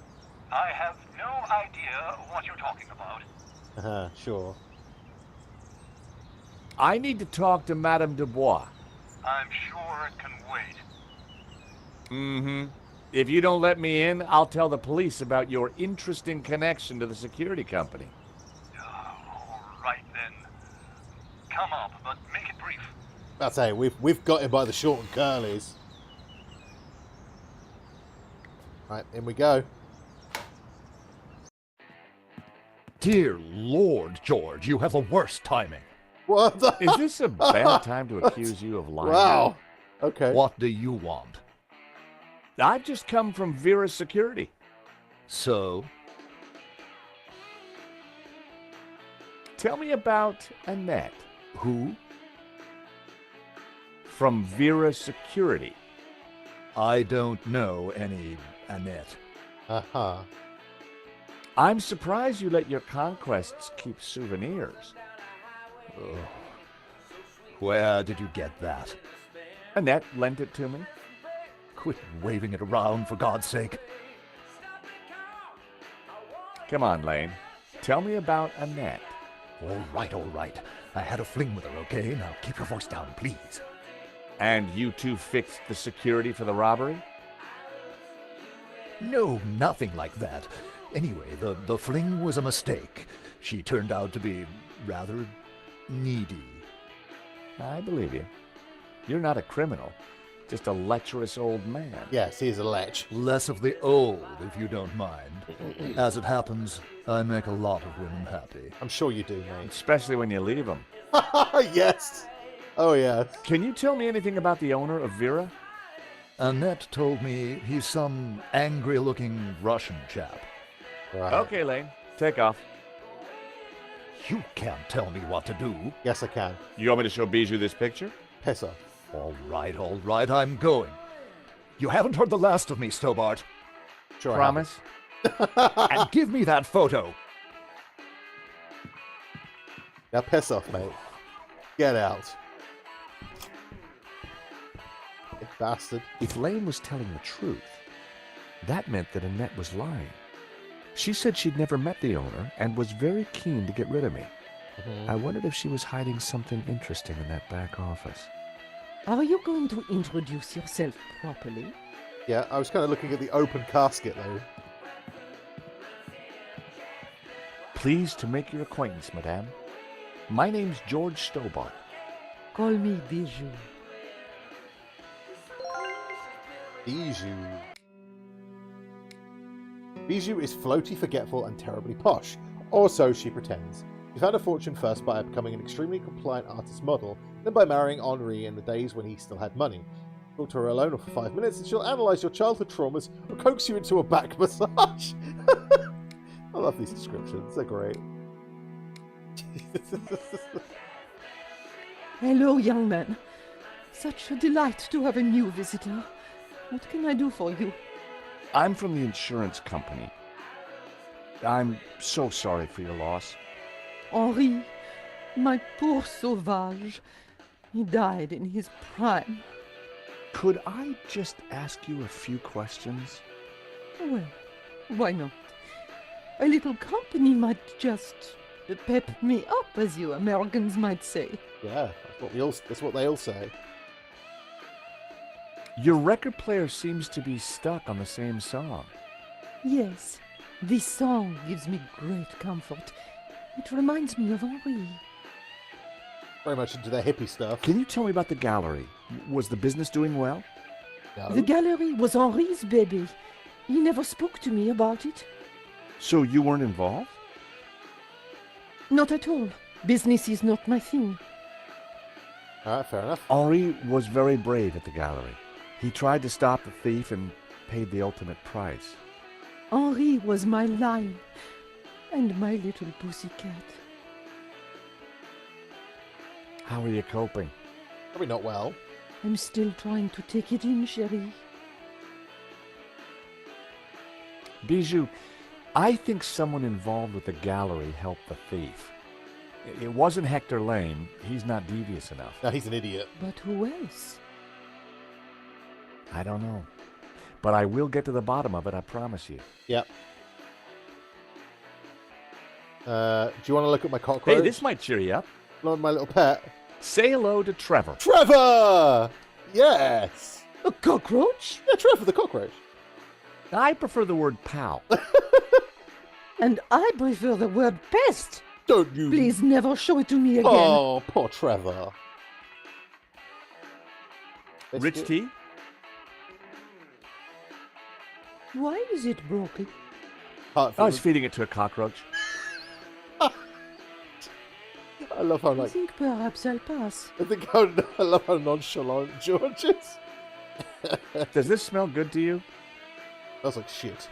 I have no idea what you're talking about. Sure. I need to talk to Madame Dubois. I'm sure it can wait. Mm-hmm. If you don't let me in, I'll tell the police about your interesting connection to the security company. All right then. Come up, but make it brief. I'll say we've got him by the short and curlies. Right, in we go. Dear Lord, George, you have the worst timing. What the? Is this a bad time to accuse you of lying? Wow. Okay. What do you want? I've just come from Vera's security. So? Tell me about Annette. Who? From Vera Security. I don't know any Annette. Uh-huh. I'm surprised you let your conquests keep souvenirs. Oh. Where did you get that? Annette lent it to me. Quit waving it around, for God's sake. Come on, Lane. Tell me about Annette. All right. I had a fling with her, okay? Now keep your voice down, please. And you two fixed the security for the robbery? No, nothing like that. Anyway, the fling was a mistake. She turned out to be rather needy. I believe you. You're not a criminal, just a lecherous old man. Yes, he is a lech. Less of the old, if you don't mind. As it happens, I make a lot of women happy. I'm sure you do, mate. Especially when you leave them. Yes. Oh, yeah. Can you tell me anything about the owner of Vera? Annette told me he's some angry-looking Russian chap. Right. Okay, Lane. Take off. You can't tell me what to do. Yes, I can. You want me to show Bijou this picture? Piss off. All right, I'm going. You haven't heard the last of me, Stobbart. Sure. Promise? And give me that photo. Now piss off, mate. Get out. You bastard. If Lane was telling the truth, that meant that Annette was lying. She said she'd never met the owner and was very keen to get rid of me. I wondered if she was hiding something interesting in that back office. Are you going to introduce yourself properly? Yeah, I was kind of looking at the open casket, though. Pleased to make your acquaintance, madame. My name's George Stobbart. Call me Bijou. Bijou. Bijou is floaty, forgetful, and terribly posh. Or so she pretends. She found a fortune first by becoming an extremely compliant artist model, then by marrying Henri in the days when he still had money. Talk to her alone for 5 minutes and she'll analyse your childhood traumas or coax you into a back massage. I love these descriptions, they're great. Hello, young man. Such a delight to have a new visitor. What can I do for you? I'm from the insurance company. I'm so sorry for your loss. Henri, my poor sauvage. He died in his prime. Could I just ask you a few questions? Well, why not? A little company might just pep me up, as you Americans might say. Yeah, that's what they all say. Your record player seems to be stuck on the same song. Yes, this song gives me great comfort. It reminds me of Henri. Very much into their hippie stuff. Can you tell me about the gallery? Was the business doing well? No. The gallery was Henri's baby. He never spoke to me about it. So you weren't involved? Not at all. Business is not my thing. Alright, fair enough. Henri was very brave at the gallery. He tried to stop the thief and paid the ultimate price. Henri was my lion and my little pussycat. How are you coping? Probably not well. I'm still trying to take it in, chérie. Bijou, I think someone involved with the gallery helped the thief. It wasn't Hector Lane. He's not devious enough. No, he's an idiot. But who else? I don't know. But I will get to the bottom of it, I promise you. Yep. Do you want to look at my cockroach? Hey, this might cheer you up. Not my little pet. Say hello to Trevor. Trevor! Yes! A cockroach? Yeah, Trevor the cockroach. I prefer the word pal. And I prefer the word pest. Don't you? Please never show it to me again. Oh, poor Trevor. Rich tea? Why is it broken? I was feeding it to a cockroach. I love how I think perhaps I'll pass. I love how nonchalant George is. Does this smell good to you? Smells like shit.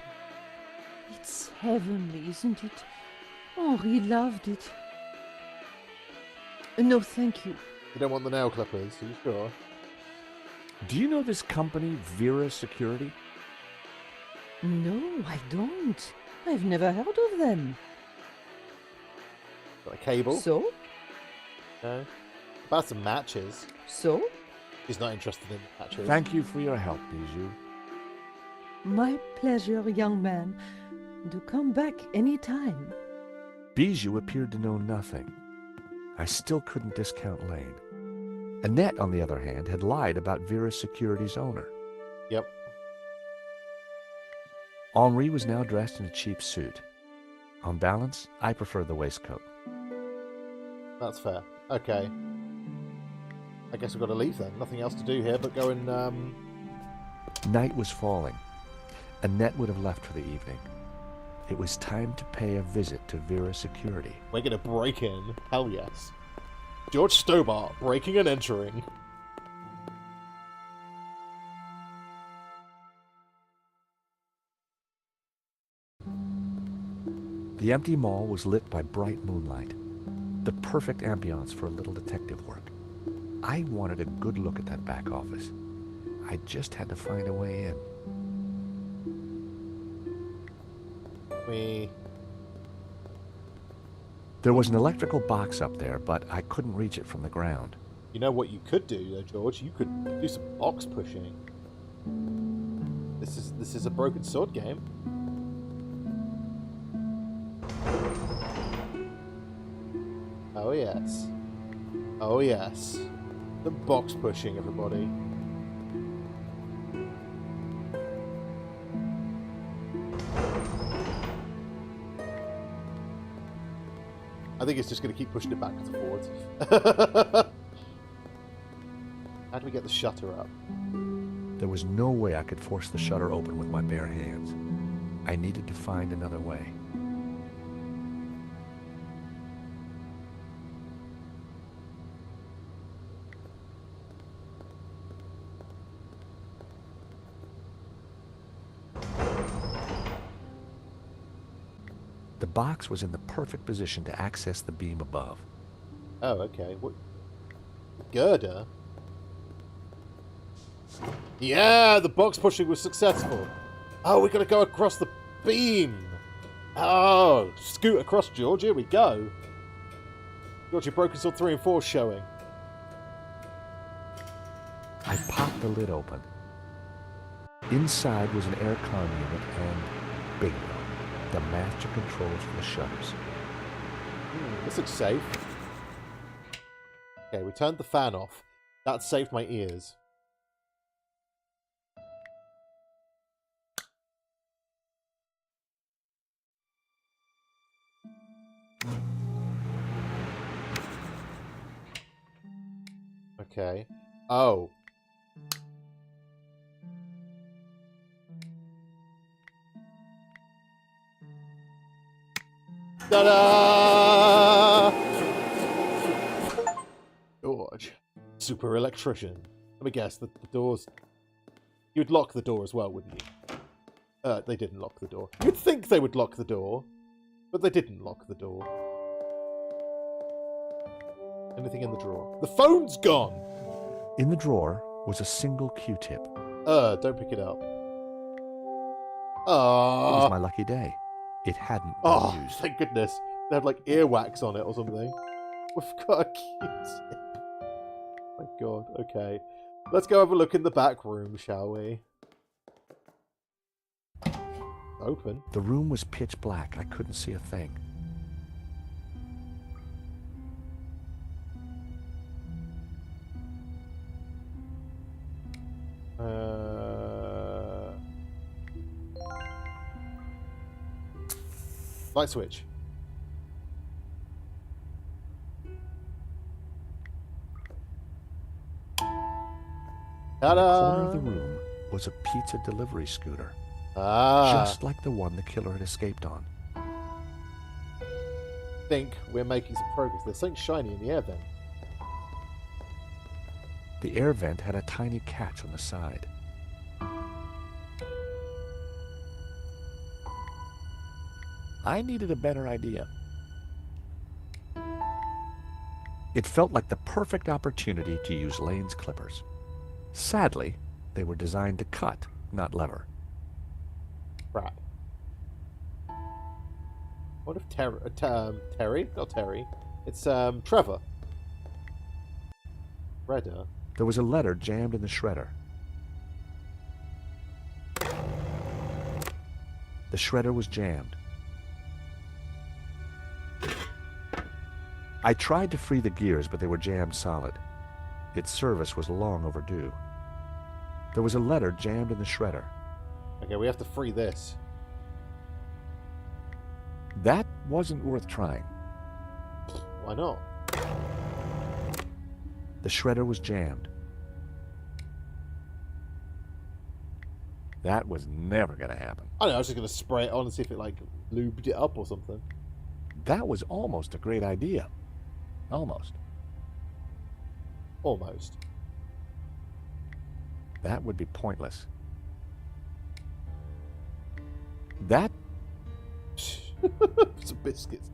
It's heavenly, isn't it? Henri loved it. No, thank you. You don't want the nail clippers, are you sure? Do you know this company, Vera Security? No, I don't. I've never heard of them. Got a cable? So? No. About some matches. So? He's not interested in matches. Thank you for your help, Bijou. My pleasure, young man. Do come back any time. Bijou appeared to know nothing. I still couldn't discount Lane. Annette, on the other hand, had lied about Vera Security's owner. Yep. Henri was now dressed in a cheap suit. On balance, I prefer the waistcoat. That's fair. Okay. I guess we've got to leave then. Nothing else to do here but go and, Night was falling. Annette would have left for the evening. It was time to pay a visit to Vera Security. We're going to break in. Hell yes. George Stobbart breaking and entering. The empty mall was lit by bright moonlight. The perfect ambiance for a little detective work. I wanted a good look at that back office. I just had to find a way in. There was an electrical box up there, but I couldn't reach it from the ground. You know what you could do, though, George? You could do some box pushing. This is a broken sword game. Oh yes. Oh yes. The box pushing, everybody. I think it's just going to keep pushing it backwards and forwards. How do we get the shutter up? There was no way I could force the shutter open with my bare hands. I needed to find another way. The box was in the perfect position to access the beam above. Oh, okay. What? Girder? Yeah, the box pushing was successful. Oh, we gotta go across the beam. Oh, scoot across, George. Here we go. George, your Broken Sword 3 and 4 showing. I popped the lid open. Inside was an aircon unit and bingo, the master controls for the shutters. This looks safe. Okay, we turned the fan off. That saved my ears. Okay. Oh. Ta-da! George. Super electrician. Let me guess, the doors... You'd lock the door as well, wouldn't you? They didn't lock the door. You'd think they would lock the door, but they didn't lock the door. Anything in the drawer? The phone's gone! In the drawer was a single Q-tip. Don't pick it up. It was my lucky day. It hadn't been used. Thank goodness. They had like earwax on it or something. We've got a Q-tip. My god, okay. Let's go have a look in the back room, shall we? Open. The room was pitch black. I couldn't see a thing. Light switch. In the corner of the room was a pizza delivery scooter. Just like the one the killer had escaped on. I think we're making some progress. There's something shiny in the air vent. The air vent had a tiny catch on the side. I needed a better idea. It felt like the perfect opportunity to use Lane's clippers. Sadly, they were designed to cut, not lever. Crap. What if Terry? Not Terry. It's Trevor. Redder. There was a letter jammed in the shredder. The shredder was jammed. I tried to free the gears, but they were jammed solid. Its service was long overdue. There was a letter jammed in the shredder. Okay, we have to free this. That wasn't worth trying. Why not? The shredder was jammed. That was never going to happen. I don't know, I was just going to spray it on and see if it, like, lubed it up or something. That was almost a great idea. Almost. Almost. That would be pointless. That Some biscuits.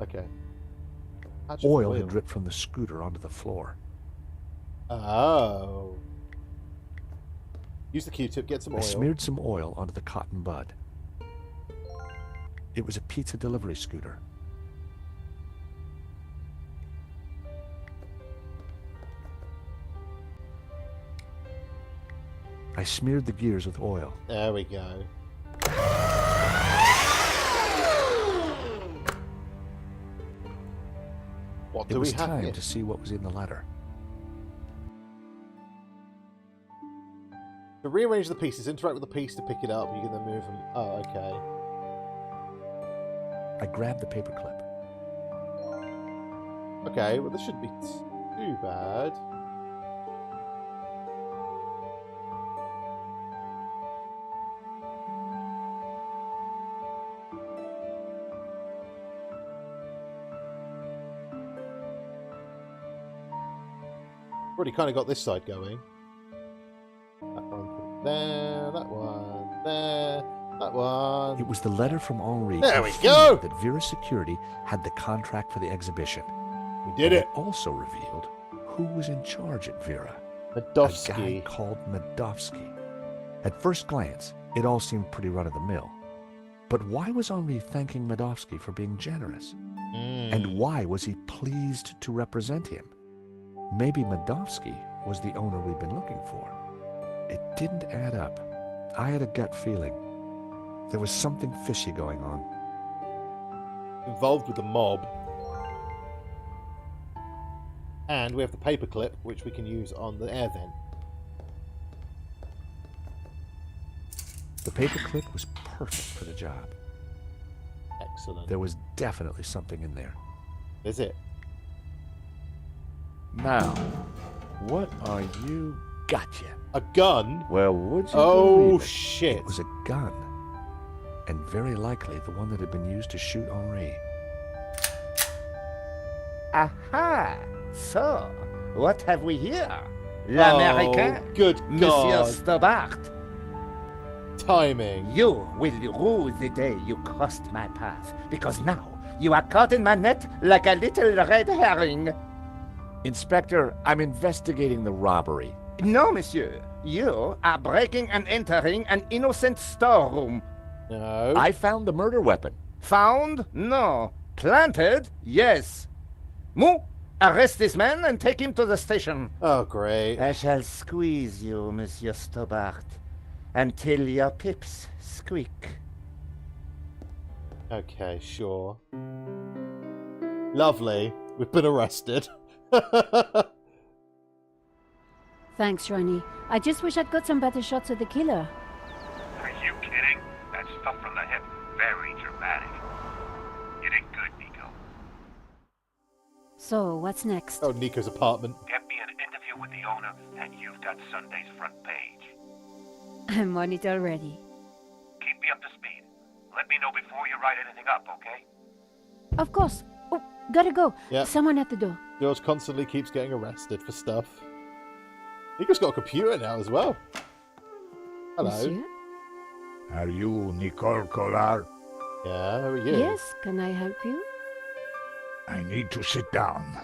Okay. oil had dripped from the scooter onto the floor. Oh. Use the Q-tip, get some I oil. smeared some oil onto the cotton bud. It was a pizza delivery scooter. I smeared the gears with oil. There we go. What do It was we have time here? to see what was in the letter. To rearrange the pieces, interact with the piece to pick it up. You can then move them. Oh, okay. I grabbed the paperclip. Okay, well, this shouldn't be too bad. Already kind of got this side going. That one put there, that one there, that one. It was the letter from Henri. There we confirming go! That Vera Security had the contract for the exhibition. We did And it. also revealed who was in charge at Vera. A Madovsky. guy called Madovsky. At first glance, it all seemed pretty run-of-the-mill. But why was Henri thanking Madovsky for being generous? And why was he pleased to represent him? Maybe Madovsky was the owner we'd been looking for. It didn't add up. I had a gut feeling. There was something fishy going on. Involved with the mob. And we have the paperclip, which we can use on the air vent. The paperclip was perfect for the job. Excellent. There was definitely something in there. Is it? Now, what are you... Gotcha. A gun? Well, would you Oh, believe it? shit. It was a gun. And very likely the one that had been used to shoot Henri. Aha! So, what have we here? L'Americain? Oh, good Monsieur God. Stobbart. Timing. You will rue the day you crossed my path, because now you are caught in my net like a little red herring. Inspector, I'm investigating the robbery. No, monsieur. You are breaking and entering an innocent storeroom. No. I found the murder weapon. Found? No. Planted? Yes. Moo, arrest this man and take him to the station. Oh, great. I shall squeeze you, Monsieur Stobbart, until your pips squeak. Okay, sure. Lovely. We've been arrested. Thanks, Ronnie. I just wish I'd got some better shots of the killer. Are you kidding? That stuff from the hip, very dramatic. You did good, Nico. So, what's next? Oh, Nico's apartment. Get me an interview with the owner, and you've got Sunday's front page. I'm on it already. Keep me up to speed. Let me know before you write anything up, okay? Of course. Oh, gotta go. Yeah. Someone at the door. George constantly keeps getting arrested for stuff. Nico's got a computer now as well. Hello. Monsieur? Are you Nico Collard? Yeah, how are you? Yes, can I help you? I need to sit down.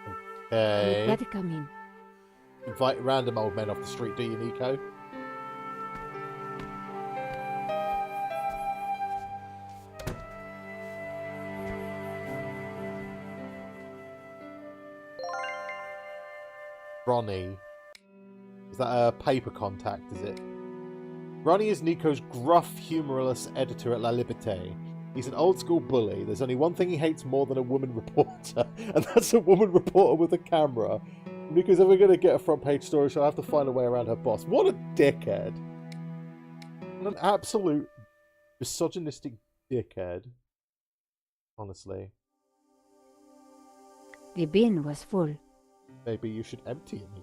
You Okay. better come in. Invite random old men off the street, do you, Nico? Ronnie. Is that a paper contact, is it? Ronnie is Nico's gruff, humorless editor at La Liberté. He's an old-school bully. There's only one thing he hates more than a woman reporter, and that's a woman reporter with a camera. If Nico's ever going to get a front-page story, she'll have to find a way around her boss. What a dickhead. What an absolute misogynistic dickhead. Honestly. The bin was full. Maybe you should empty it.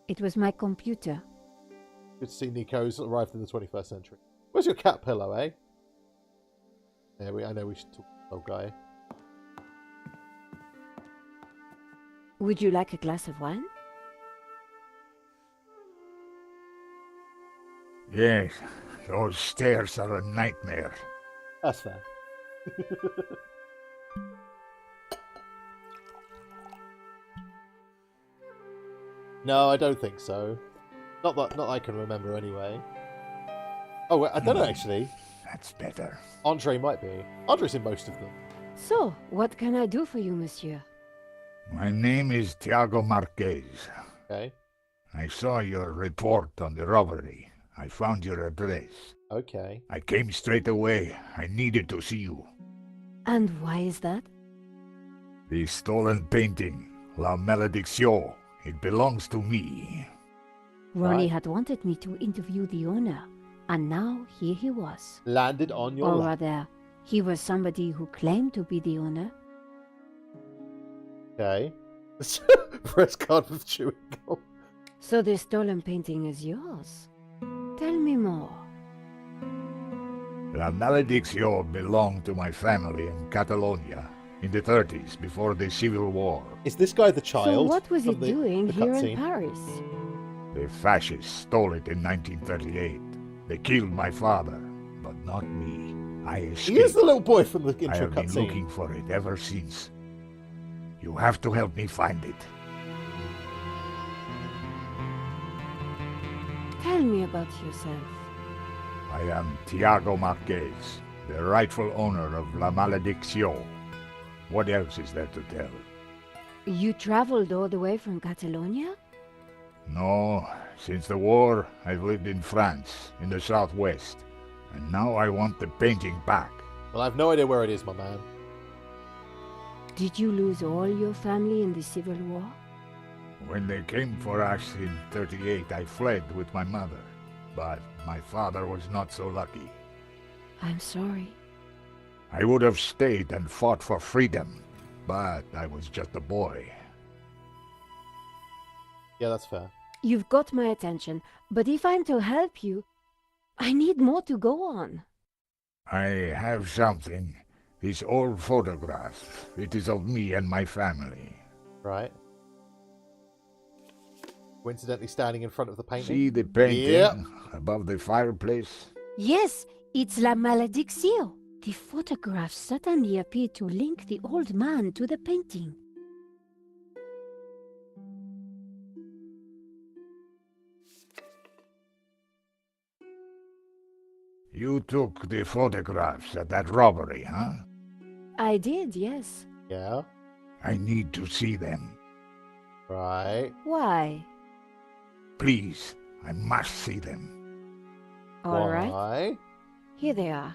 It was my computer. Good to see Nico's arrived in the 21st century. Where's your cat pillow, eh? Yeah, I know we should talk to the old guy. Would you like a glass of wine? Yes, those stairs are a nightmare. That's fair. No, I don't think so. Not that I can remember anyway. Oh, I don't know actually. That's better. Andre might be. Andre's in most of them. So, what can I do for you, monsieur? My name is Tiago Marquez. Okay. I saw your report on the robbery. I found your address. Okay. I came straight away. I needed to see you. And why is that? The stolen painting, La Malédiction. It belongs to me. Ronnie Right. had wanted me to interview the owner, and now here he was. Landed on your Or lap. rather, he was somebody who claimed to be the owner. Okay. Press card with chewing gum. So the stolen painting is yours. Tell me more. La Malédiction belonged to my family in Catalonia in the 30s, before the Civil War. Is this guy the child? So what was he from the- doing the here in cutscene? Paris? The fascists stole it in 1938. They killed my father, but not me. I escaped. He is the little boy from the I intro have been cutscene. looking for it ever since. You have to help me find it. Tell me about yourself. I am Tiago Marquez, the rightful owner of La Malédiction. What else is there to tell? You traveled all the way from Catalonia? No, since the war, I've lived in France, in the southwest, and now I want the painting back. Well, I have no idea where it is, my man. Did you lose all your family in the Civil War? When they came for us in 38, I fled with my mother, but my father was not so lucky. I'm sorry. I would have stayed and fought for freedom, but I was just a boy. Yeah, that's fair. You've got my attention, but if I'm to help you, I need more to go on. I have something. This old photograph. It is of me and my family. Right. Coincidentally standing in front of the painting. See the painting Yep. above the fireplace? Yes, it's La Malédiction. The photograph suddenly appeared to link the old man to the painting. You took the photographs at that robbery, huh? I did, yes. Yeah. I need to see them. Right. Why? Please, I must see them. All right. Why? Here they are.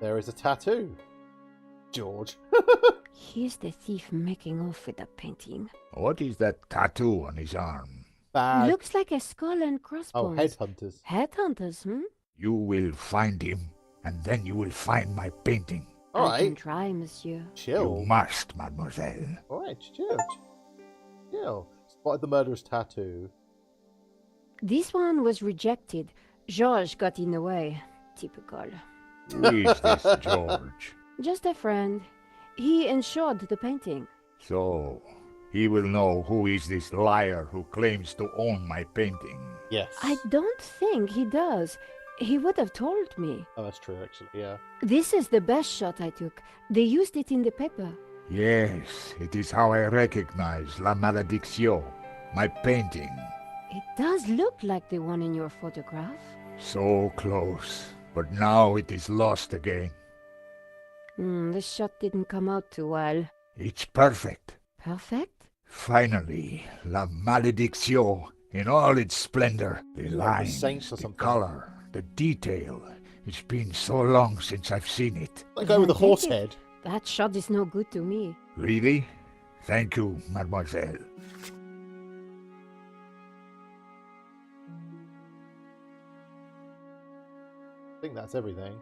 There is a tattoo. George. Here's the thief making off with the painting. What is that tattoo on his arm? Bad. Looks like a skull and Oh, crossbones. headhunters. Headhunters, hmm? You will find him, and then you will find my painting. All I can right. try, monsieur. Chill. You must, mademoiselle. All right, chill. Chill. Spotted the murderous tattoo. This one was rejected. George got in the way. Typical. Who is this George? Just a friend. He insured the painting. So, he will know who is this liar who claims to own my painting. Yes. I don't think he does. He would have told me. Oh, that's true, actually. Yeah. This is the best shot I took. They used it in the paper. Yes, it is how I recognize La Malédiction, my painting. It does look like the one in your photograph. So close, but now it is lost again. This shot didn't come out too well. It's perfect. Perfect? Finally, La Malédiction in all its splendor. The Like the lines, saints or the something. color, the detail. It's been so long since I've seen it. That guy with the Take horse it. head. That shot is no good to me. Really? Thank you, mademoiselle. I think that's everything.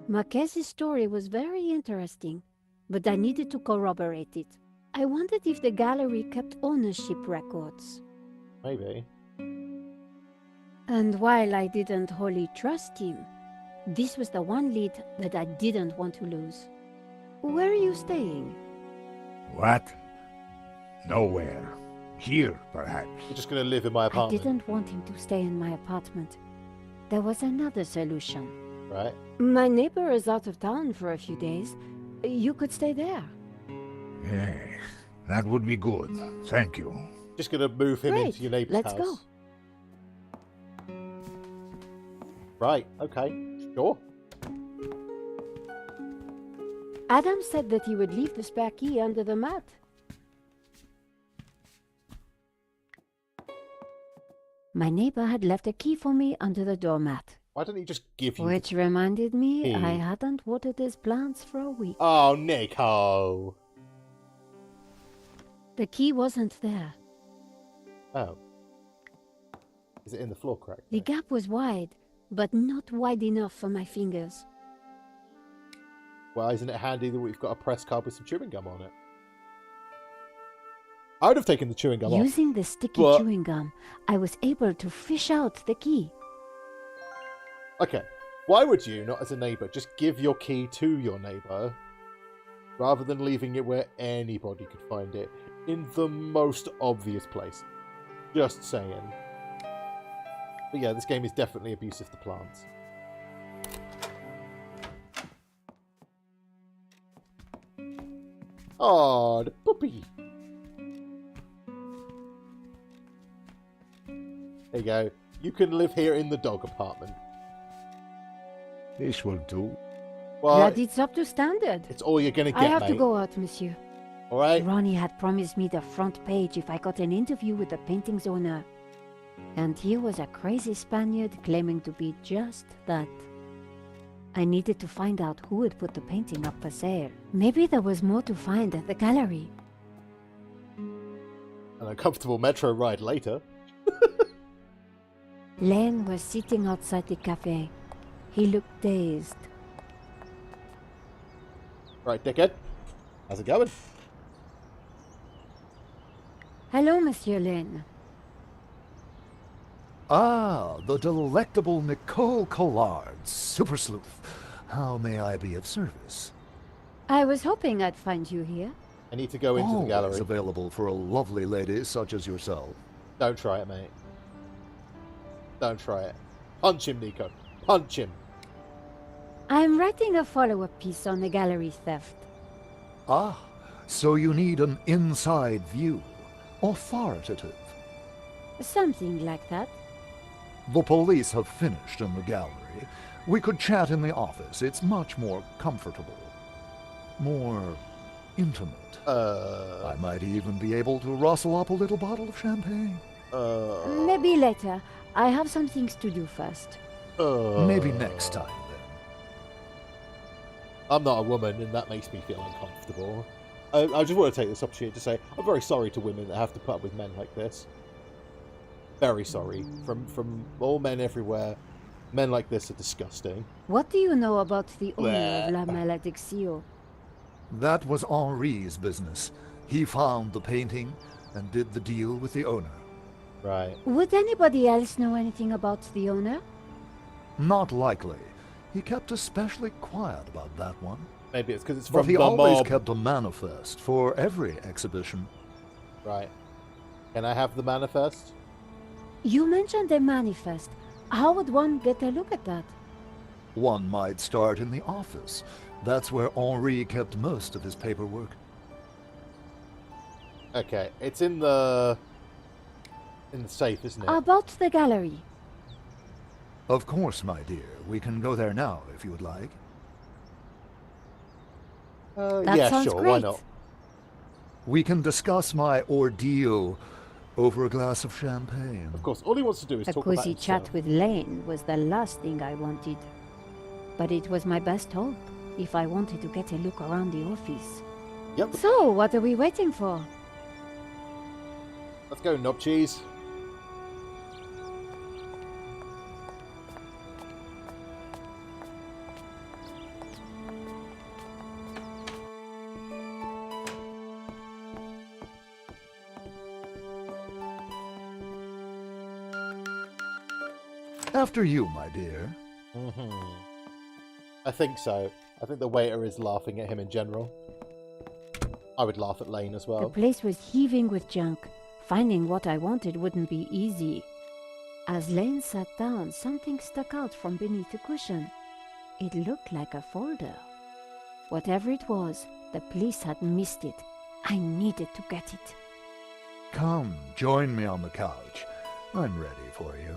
Marquez's story was very interesting, but I needed to corroborate it. I wondered if the gallery kept ownership records. Maybe. And while I didn't wholly trust him, This was the one lead that I didn't want to lose. Where are you staying? What? Nowhere. Here, perhaps. You're just going to live in my I apartment. didn't want him to stay in my apartment. There was another solution. Right. My neighbor is out of town for a few days. You could stay there. Yeah, that would be good. Thank you. Just going to move him Great. into your neighbor's Let's house. go. Right, okay. Sure. Adam said that he would leave the spare key under the mat. My neighbor had left a key for me under the doormat. Why don't he just give you Which reminded me key? I hadn't watered his plants for a week. Oh, Nico. The key wasn't there. Oh. Is it in the floor crack? The gap was wide, but not wide enough for my fingers. Well, isn't it handy that we've got a press card with some chewing gum on it? I would have taken the chewing gum off. Using the sticky but- chewing gum, I was able to fish out the key. Okay. Why would you, not as a neighbour, just give your key to your neighbour rather than leaving it where anybody could find it in the most obvious place? Just saying. But yeah, this game is definitely abusive to plants. Oh, the puppy. There you go. You can live here in the dog apartment. This will do. Well, That it's up to standard. it's all you're going to get, I have to mate. go out, monsieur. All right? Ronnie had promised me the front page if I got an interview with the painting's owner. And here was a crazy Spaniard claiming to be just that. I needed to find out who had put the painting up for sale. Maybe there was more to find at the gallery. An uncomfortable metro ride later. Len was sitting outside the cafe. He looked dazed. Right, dickhead. How's it going? Hello, Monsieur Len. Ah, the delectable Nico Collard, super sleuth. How may I be of service? I was hoping I'd find you here. I need to go into the Always gallery. available for a lovely lady such as yourself. Don't try it, mate. Don't try it. Punch him, Nico. Punch him. I'm writing a follow-up piece on the gallery theft. Ah, so you need an inside view. Authoritative. Something like that. The police have finished in the gallery. We could chat in the office. It's much more comfortable. More intimate. I might even be able to rustle up a little bottle of champagne. Maybe later. I have some things to do first. Maybe next time, then. I'm not a woman, and that makes me feel uncomfortable. I just want to take this opportunity to say I'm very sorry to women that have to put up with men like this. Very sorry. From all men everywhere, men like this are disgusting. What do you know about the owner of La Bleh. Malédiction? That was Henri's business. He found the painting and did the deal with the owner. Right. Would anybody else know anything about the owner? Not likely. He kept especially quiet about that one. Maybe it's because it's But from he the always mob. kept a manifest for every exhibition. Right. Can I have the manifest? You mentioned a manifest. How would one get a look at that? One might start in the office. That's where Henri kept most of his paperwork. Okay, it's in the safe, isn't it? About the gallery. Of course, my dear. We can go there now, if you would like. That yeah, sounds sure. great. Why not? We can discuss my ordeal over a glass of champagne. Of course, all he wants to do is A talk about cozy himself. chat with Lane was the last thing I wanted. But it was my best hope if I wanted to get a look around the office. Yep. So, what are we waiting for? Let's go, knob cheese. After you, my dear. I think so. I think the waiter is laughing at him in general. I would laugh at Lane as The well. place was heaving with junk. Finding what I wanted wouldn't be easy. As Lane sat down, something stuck out from beneath the cushion. It looked like a folder. Whatever it was, the police had missed it. I needed to get it. Come, join me on the couch. I'm ready for you.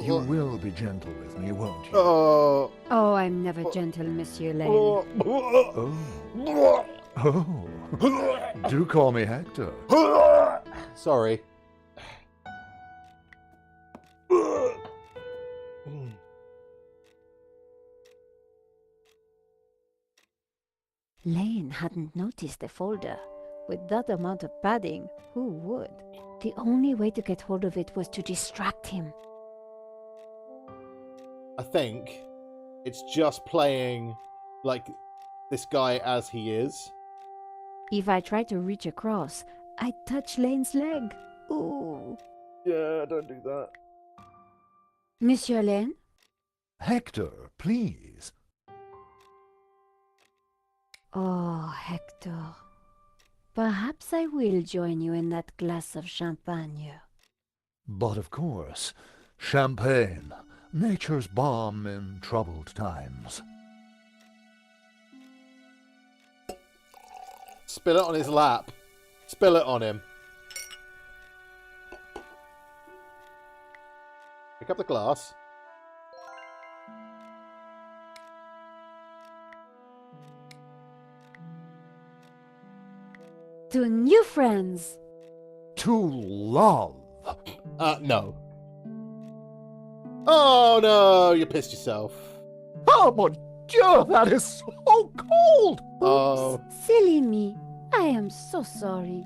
You will be gentle with me, won't you? Oh, I'm never gentle, Monsieur Lane. Oh. Do call me Hector. Sorry. Lane hadn't noticed the folder. With that amount of padding, who would? The only way to get hold of it was to distract him. I think it's just playing like this guy as he is. If I tried to reach across, I'd touch Lane's leg. Ooh. Yeah, don't do that. Monsieur Lane? Hector, please. Oh, Hector. Perhaps I will join you in that glass of champagne. But of course, champagne, nature's balm in troubled times. Spill it on his lap. Spill it on him. Pick up the glass. To new friends. To love. No. Oh no, you pissed yourself. Oh mon Dieu, that is so cold! Oh. Silly me. I am so sorry.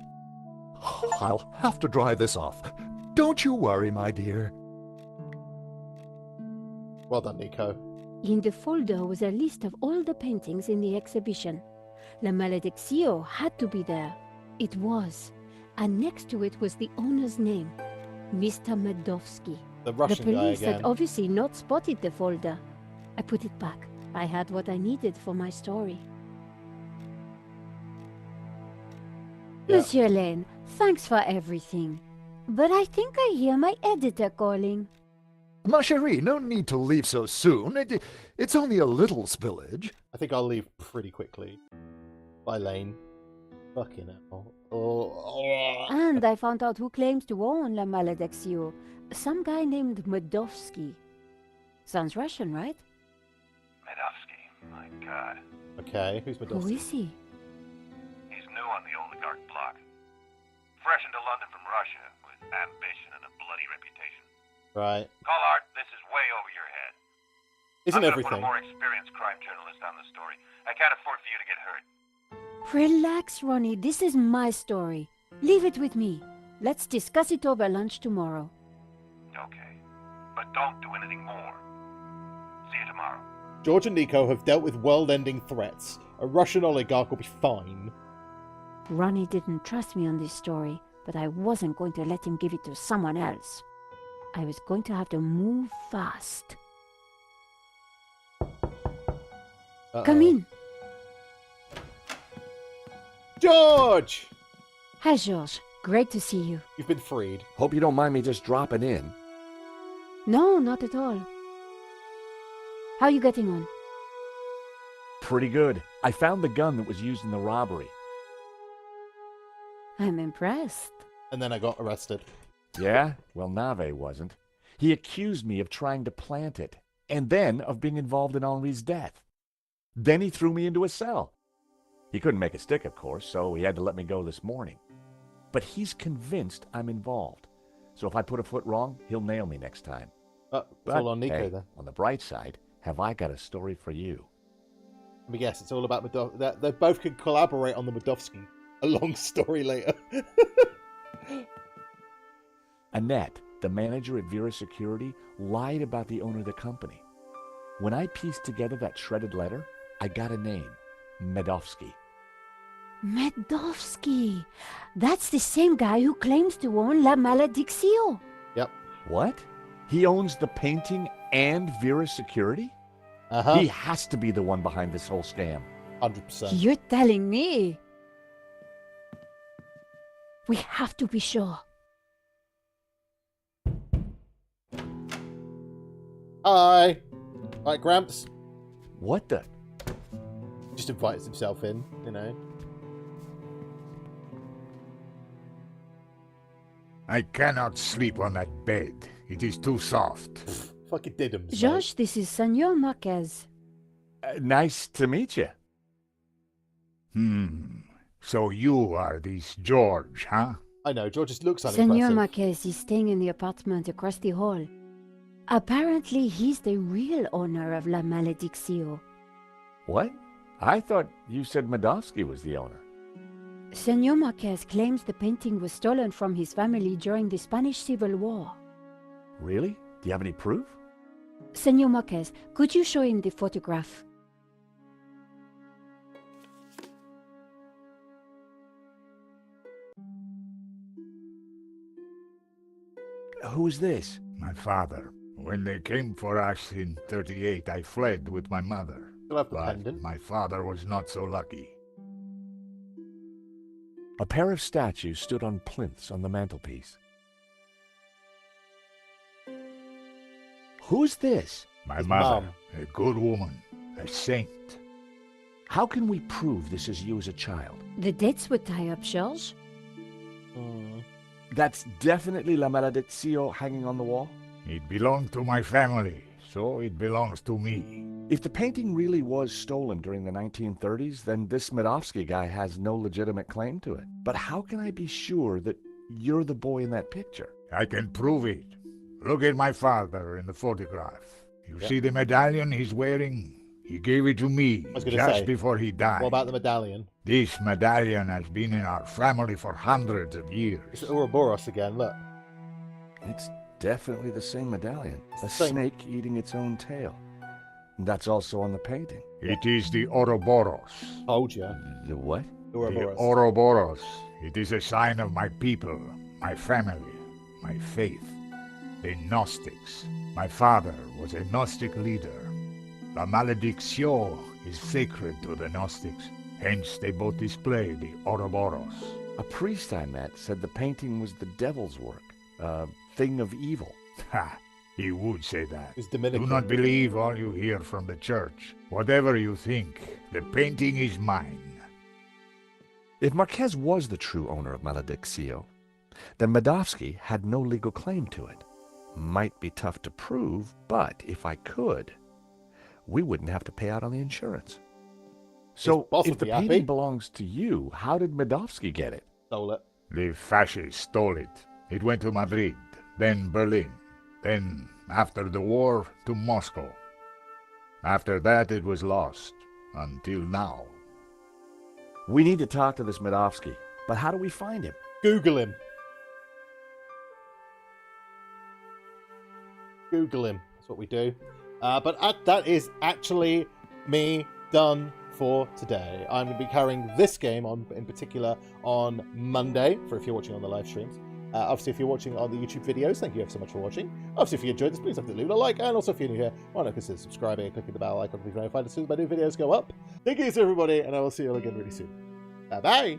I'll have to dry this off. Don't you worry, my dear. Well done, Nico. In the folder was a list of all the paintings in the exhibition. La Malediccio had to be there. It was. And next to it was the owner's name, Mr. Medovsky. The Russian guy police again. had obviously not spotted the folder. I put it back. I had what I needed for my story. Yeah. Monsieur Lane, thanks for everything. But I think I hear my editor calling. Ma chérie, no need to leave so soon. It's only a little spillage. I think I'll leave pretty quickly. Bye, Lane. Fucking hell. Oh. And I found out who claims to own La Malediccio. Some guy named Medovsky. Sounds Russian, right? Medovsky, my God. Okay, who's Who Medovsky? is he? He's new on the oligarch block. Fresh into London from Russia, with ambition and a bloody reputation. Right. Collard, this is way over your head. Isn't I'm gonna everything? put a more experienced crime journalist on the story. I can't afford for you to get hurt. Relax, Ronnie. This is my story. Leave it with me. Let's discuss it over lunch tomorrow. Okay. But don't do anything more. See you tomorrow. George and Nico have dealt with world-ending threats. A Russian oligarch will be fine. Ronnie didn't trust me on this story, but I wasn't going to let him give it to someone else. I was going to have to move fast. Uh-oh. Come in. George! Hi, George. Great to see you. You've been freed. Hope you don't mind me just dropping in. No, not at all. How are you getting on? Pretty good. I found the gun that was used in the robbery. I'm impressed. And then I got arrested. Yeah? Well, Nave wasn't. He accused me of trying to plant it, and then of being involved in Henri's death. Then he threw me into a cell. He couldn't make a stick, of course, so he had to let me go this morning. But he's convinced I'm involved. So if I put a foot wrong, he'll nail me next time. It's But, all on Nico, hey, then. on the bright side, have I got a story for you. Let me guess, it's all about Medovsky. They both can collaborate on the Medovsky. A long story later. Annette, the manager at Vera Security, lied about the owner of the company. When I pieced together that shredded letter, I got a name. Medovsky. Medovsky. That's the same guy who claims to own La Malediccio. Yep. What? He owns the painting and Vera Security? Uh-huh. He has to be the one behind this whole scam. 100%. You're telling me? We have to be sure. Hi. Right, Gramps. What the? Just invites himself in, you know. I cannot sleep on that bed. It is too soft. Fucking diddums. George, this is Senor Marquez. Nice to meet you. So you are this George, huh? I know, George just looks Senor unimpressive. Marquez is staying in the apartment across the hall. Apparently, he's the real owner of La Malediccio. What? I thought you said Medovsky was the owner. Senor Marquez claims the painting was stolen from his family during the Spanish Civil War. Really? Do you have any proof? Senor Marquez, could you show him the photograph? Who's this? My father. When they came for us in 38, I fled with my mother. Still have the But pendant. my father was not so lucky. A pair of statues stood on plinths on the mantelpiece. Who's this? My His mother, mom. a good woman, a saint. How can we prove this is you as a child? The dates would tie up, George. That's definitely La Malediccio hanging on the wall? It belonged to my family, so it belongs to me. If the painting really was stolen during the 1930s, then this Medovsky guy has no legitimate claim to it. But how can I be sure that you're the boy in that picture? I can prove it. Look at my father in the photograph. You see the medallion he's wearing? He gave it to me I was gonna just say, before he died. What about the medallion? This medallion has been in our family for hundreds of years. It's Ouroboros again, look. It's definitely the same medallion. A Same. snake eating its own tail. That's also on the painting. It is the Ouroboros. Told you. The what? The Ouroboros. Ouroboros. It is a sign of my people, my family, my faith. The Gnostics. My father was a Gnostic leader. La Malediccio is sacred to the Gnostics. Hence they both display the Ouroboros. A priest I met said the painting was the devil's work, a thing of evil. Ha! He would say that. It's Dominican. Do not believe all you hear from the church. Whatever you think, the painting is mine. If Marquez was the true owner of Malediccio, then Medovsky had no legal claim to it. Might be tough to prove, but if I could, we wouldn't have to pay out on the insurance. So, His boss if would the be painting happy. belongs to you, how did Medovsky get it? Stole it. The fascists stole it. It went to Madrid, then Berlin, then, after the war, to Moscow. After that, it was lost, until now. We need to talk to this Medovsky, but how do we find him? Google him. Google him. That's what we do. But that is actually me done for today. I'm going to be carrying this game on, in particular, on Monday, for if you're watching on the live streams. Obviously, if you're watching on the YouTube videos, thank you ever so much for watching. Obviously, if you enjoyed this, please have to leave a like, and also if you're new here, why not consider subscribing and clicking the bell icon to be notified as soon as my new videos go up. Thank you, everybody, and I will see you all again really soon. Bye-bye!